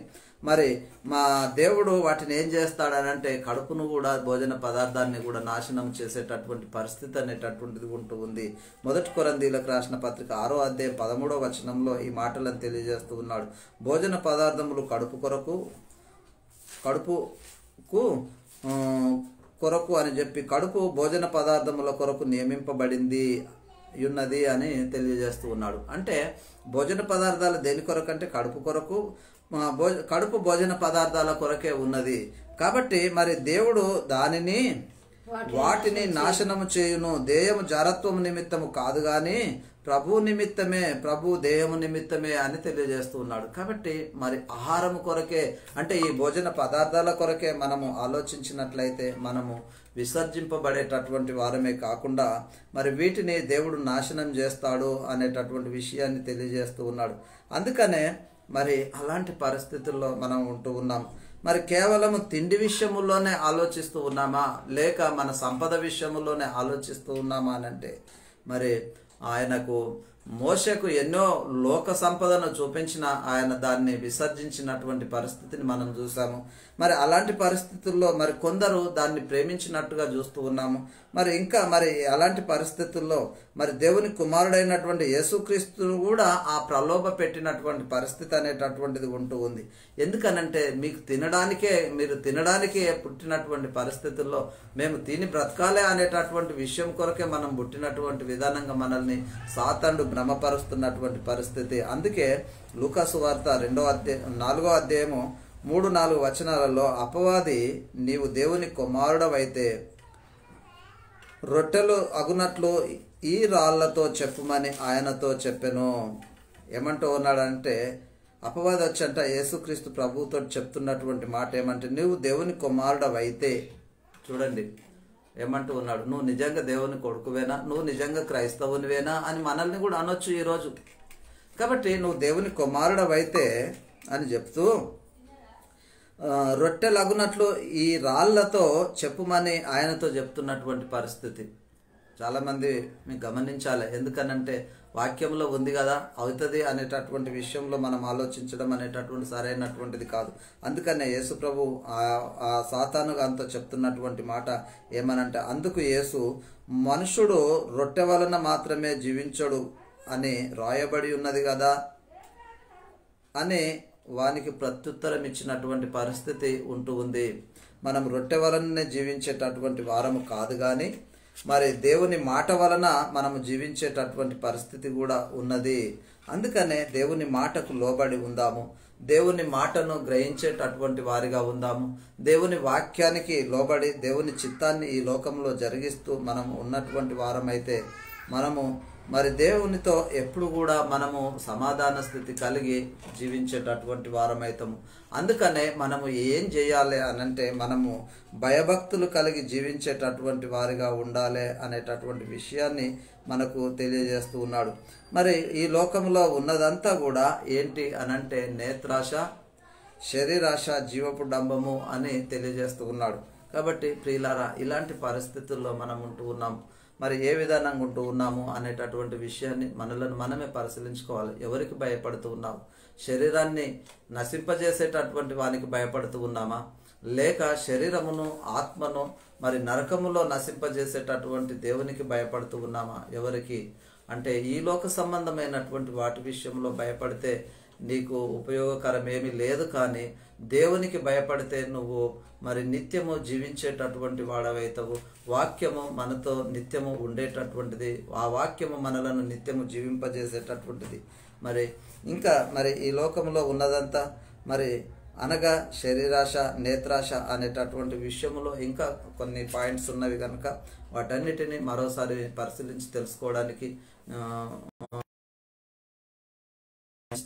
మరి మా దేవుడు వాటిని ఏం చేస్తాడనంటే కడుపును కూడా, భోజన పదార్థాన్ని కూడా నాశనం చేసేటటువంటి పరిస్థితి అనేటటువంటిది ఉంటూ ఉంది. 1 కొరింథీయులకు రాసిన పత్రిక 6వ అధ్యాయం 13వ వచనంలో ఈ మాటలను తెలియజేస్తూ ఉన్నాడు. భోజన పదార్థములు కొరకు అని చెప్పి కడుపు భోజన పదార్థముల కొరకు నియమింపబడింది ఉన్నది అని తెలియజేస్తూ ఉన్నాడు. అంటే భోజన పదార్థాలు దేని కొరకు అంటే కడుపు కొరకు, కడుపు భోజన పదార్థాల కొరకే ఉన్నది. కాబట్టి మరి దేవుడు వాటిని నాశనము చేయును, దేహము జారత్వము నిమిత్తము కాదు గాని ప్రభు నిమిత్తమే, ప్రభు దేహము నిమిత్తమే అని తెలియజేస్తూ ఉన్నాడు. కాబట్టి మరి ఆహారము కొరకే అంటే ఈ భోజన పదార్థాల కొరకే మనము ఆలోచించినట్లయితే మనము విసర్జింపబడేటటువంటి వారమే కాకుండా మరి వీటిని దేవుడు నాశనం చేస్తాడు అనేటటువంటి విషయాన్ని తెలియజేస్తూ ఉన్నాడు. అందుకనే మరి అలాంటి పరిస్థితుల్లో మనం ఉంటూ ఉన్నాం. మరి కేవలము తిండి విషయములోనే ఆలోచిస్తూ ఉన్నామా, లేక మన సంపద విషయములోనే ఆలోచిస్తూ ఉన్నామా అనంటే మరి ఆయనకు మోషకు ఎన్నో లోక సంపదను చూపించిన ఆయన దాన్ని విసర్జించినటువంటి పరిస్థితిని మనం చూసాము. మరి అలాంటి పరిస్థితుల్లో మరి కొందరు దాన్ని ప్రేమించినట్టుగా చూస్తూ ఉన్నాము. మరి ఇంకా మరి అలాంటి పరిస్థితుల్లో మరి దేవుని కుమారుడైనటువంటి యేసుక్రీస్తును కూడా ఆ ప్రలోభ పెట్టినటువంటి పరిస్థితి అనేటటువంటిది ఉంటూ ఉంది. ఎందుకనంటే మీరు తినడానికే పుట్టినటువంటి పరిస్థితుల్లో మేము తిని బ్రతకాలే అనేటటువంటి విషయం కొరకే మనం పుట్టినటువంటి విధానంగా మనల్ని సాతానుడు భ్రమపరుస్తున్నటువంటి పరిస్థితి. అందుకే లూకా సువార్త 4వ అధ్యాయము 3-4 వచనాలలో అపవాది నీవు దేవుని కుమారుడవైతే రొట్టెలు అగునట్లు ఈ రాళ్లతో చెప్పుమని ఆయనతో చెప్పెను. ఏమంటూ ఉన్నాడంటే అపవాది వచ్చంట యేసుక్రీస్తు ప్రభువుతో చెప్తున్నటువంటి మాట ఏమంటే నువ్వు దేవుని కుమారుడవైతే, చూడండి ఏమంటూ ఉన్నాడు, నువ్వు నిజంగా దేవుని కొడుకువేనా, నువ్వు నిజంగా క్రైస్తవునివేనా అని మనల్ని కూడా అనొచ్చు ఈరోజు. కాబట్టి నువ్వు దేవుని కుమారుడవైతే అని చెప్తూ రొట్టెలగునట్లు ఈ రాళ్లతో చెప్పుమని ఆయనతో చెప్తున్నటువంటి పరిస్థితి. చాలామంది మీకు గమనించాలి. ఎందుకనంటే వాక్యంలో ఉంది కదా, అవుతుంది అనేటటువంటి విషయంలో మనం ఆలోచించడం అనేటటువంటి సరైనటువంటిది కాదు. అందుకనే యేసు ప్రభు ఆ సాతాను అంతా చెప్తున్నటువంటి మాట ఏమనంటే, అందుకు యేసు మనుషుడు రొట్టె వలన మాత్రమే జీవించడు అని రాయబడి ఉన్నది కదా అని వానికి ప్రత్యుత్తరం ఇచ్చినటువంటి పరిస్థితి ఉంటూ ఉంది. మనం రొట్టె వలననే జీవించేటటువంటి వారము కాదు కానీ మరి దేవుని మాట వలన మనము జీవించేటటువంటి పరిస్థితి కూడా ఉన్నది. అందుకనే దేవుని మాటకు లోబడి ఉందాము, దేవుని మాటను గ్రహించేటటువంటి వారిగా ఉందాము, దేవుని వాక్యానికి లోబడి దేవుని చిత్తాన్ని ఈ లోకంలో జరిగిస్తూ మనం ఉన్నటువంటి వారమైతే మనము మరి దేవునితో ఎప్పుడు కూడా మనము సమాధాన స్థితి కలిగి జీవించేటటువంటి వారమైతాము. అందుకనే మనము ఏం చేయాలి అనంటే మనము భయభక్తులు కలిగి జీవించేటటువంటి వారిగా ఉండాలి అనేటటువంటి విషయాన్ని మనకు తెలియజేస్తూ ఉన్నాడు. మరి ఈ లోకంలో ఉన్నదంతా కూడా ఏంటి అనంటే నేత్రాశ, శరీరాశ, జీవపు డంబము అని తెలియజేస్తూ ఉన్నాడు. కాబట్టి ప్రియులారా, ఇలాంటి పరిస్థితుల్లో మనం ఉంటూ ఉన్నాం. మరి ఏ విధానంగా ఉంటూ ఉన్నాము అనేటటువంటి విషయాన్ని మనలను మనమే పరిశీలించుకోవాలి. ఎవరికి భయపడుతూ ఉన్నాము? శరీరాన్ని నశింపజేసేటటువంటి వానికి భయపడుతూ ఉన్నామా, లేక శరీరమును ఆత్మను మరి నరకములో నశింపజేసేటటువంటి దేవునికి భయపడుతూ ఉన్నామా? ఎవరికి అంటే ఈ లోక సంబంధమైనటువంటి వాటి విషయంలో భయపడితే నీకు ఉపయోగకరం ఏమీ లేదు. కానీ దేవునికి భయపడితే నువ్వు మరి నిత్యము జీవించేటటువంటి వాడవైతావు. వాక్యము మనతో నిత్యము ఉండేటటువంటిది, ఆ వాక్యము మనలను నిత్యము జీవింపజేసేటటువంటిది. మరి ఇంకా మరి ఈ లోకంలో ఉన్నదంతా మరి అనగా శరీరాశ, నేత్రాశ అనేటటువంటి విషయంలో ఇంకా కొన్ని పాయింట్స్ ఉన్నవి కనుక వాటన్నిటిని మరోసారి పరిశీలించి తెలుసుకోవడానికి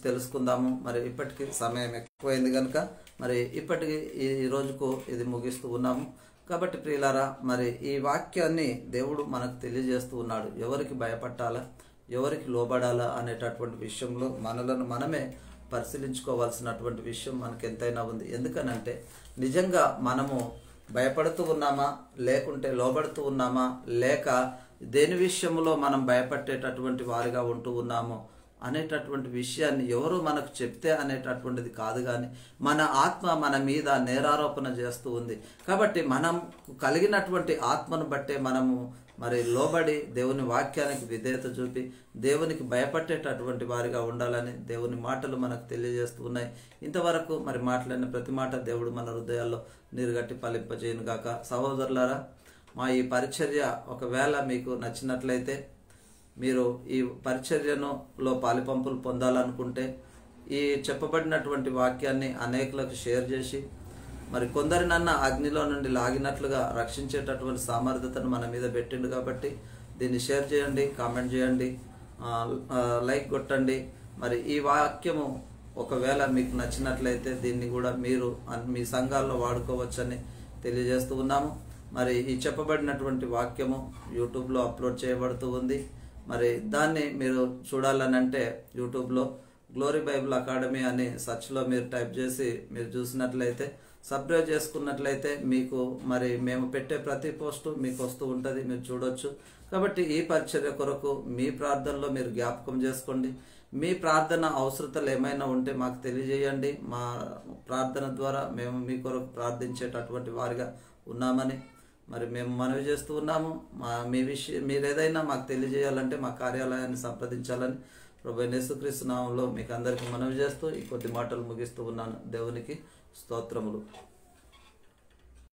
తెలుసుకుందాము. మరి ఇప్పటికి సమయం ఎక్కువైంది కనుక మరి ఇప్పటికి ఈ రోజుకు ఇది ముగిస్తూ ఉన్నాము. కాబట్టి ప్రియులారా, మరి ఈ వాక్యాన్ని దేవుడు మనకు తెలియజేస్తూ ఉన్నాడు. ఎవరికి భయపట్టాలా, ఎవరికి లోబడాలా అనేటటువంటి విషయంలో మనలను మనమే పరిశీలించుకోవాల్సినటువంటి విషయం మనకు ఎంతైనా ఉంది. ఎందుకనంటే నిజంగా మనము భయపడుతూ ఉన్నామా, లేకుంటే లోబడుతూ ఉన్నామా, లేక దేని విషయంలో మనం భయపట్టేటటువంటి వారిగా ఉంటూ ఉన్నామో అనేటటువంటి విషయాన్ని ఎవరు మనకు చెప్తే అనేటటువంటిది కాదు, కానీ మన ఆత్మ మన మీద నేరారోపణ చేస్తూ ఉంది. కాబట్టి మనం కలిగినటువంటి ఆత్మను బట్టే మనము మరి లోబడి దేవుని వాక్యానికి విధేయత చూపి దేవునికి భయపట్టేటటువంటి వారిగా ఉండాలని దేవుని మాటలు మనకు తెలియజేస్తూ ఉన్నాయి. ఇంతవరకు మరి మాట్లాడిన ప్రతి మాట దేవుడు మన హృదయాల్లో నీరుగట్టి ఫలింపజేయును గాక. సహోదరులారా, మా ఈ పరిచర్య ఒకవేళ మీకు నచ్చినట్లయితే, మీరు ఈ పరిచర్యలో పాలిపంపులు పొందాలనుకుంటే ఈ చెప్పబడినటువంటి వాక్యాన్ని అనేకులకు షేర్ చేసి మరి కొందరినన్నా అగ్నిలో నుండి లాగినట్లుగా రక్షించేటటువంటి సామర్థ్యతను మన మీద పెట్టిండు. కాబట్టి దీన్ని షేర్ చేయండి, కామెంట్ చేయండి, లైక్ కొట్టండి. మరి ఈ వాక్యము ఒకవేళ మీకు నచ్చినట్లయితే దీన్ని కూడా మీరు మీ సంఘాల్లో వాడుకోవచ్చని తెలియజేస్తూ ఉన్నాము. మరి ఈ చెప్పబడినటువంటి వాక్యము యూట్యూబ్లో అప్లోడ్ చేయబడుతూ ఉంది. మరి దాన్ని మీరు చూడాలని అంటే యూట్యూబ్లో గ్లోరీ బైబిల్ అకాడమీ అని సర్చ్లో మీరు టైప్ చేసి మీరు చూసినట్లయితే, సబ్స్క్రైబ్ చేసుకున్నట్లయితే మీకు మరి మేము పెట్టే ప్రతి పోస్టు మీకు వస్తూ ఉంటుంది, మీరు చూడొచ్చు. కాబట్టి ఈ పరిచర్య కొరకు మీ ప్రార్థనలో మీరు జ్ఞాపకం చేసుకోండి. మీ ప్రార్థన అవసరతలు ఏమైనా ఉంటే మాకు తెలియజేయండి. మా ప్రార్థన ద్వారా మేము మీ కొరకు ప్రార్థించేటటువంటి వారిగా ఉన్నామని మరి మేము మనవి చేస్తూ ఉన్నాము. మీ విషయం మీరు ఏదైనా మాకు తెలియజేయాలంటే మా కార్యాలయాన్ని సంప్రదించాలని ప్రభువైన యేసుక్రీస్తు నామములో మీకు అందరికీ మనవి చేస్తూ ఈ కొద్ది మాటలు ముగిస్తూ ఉన్నాను. దేవునికి స్తోత్రములు.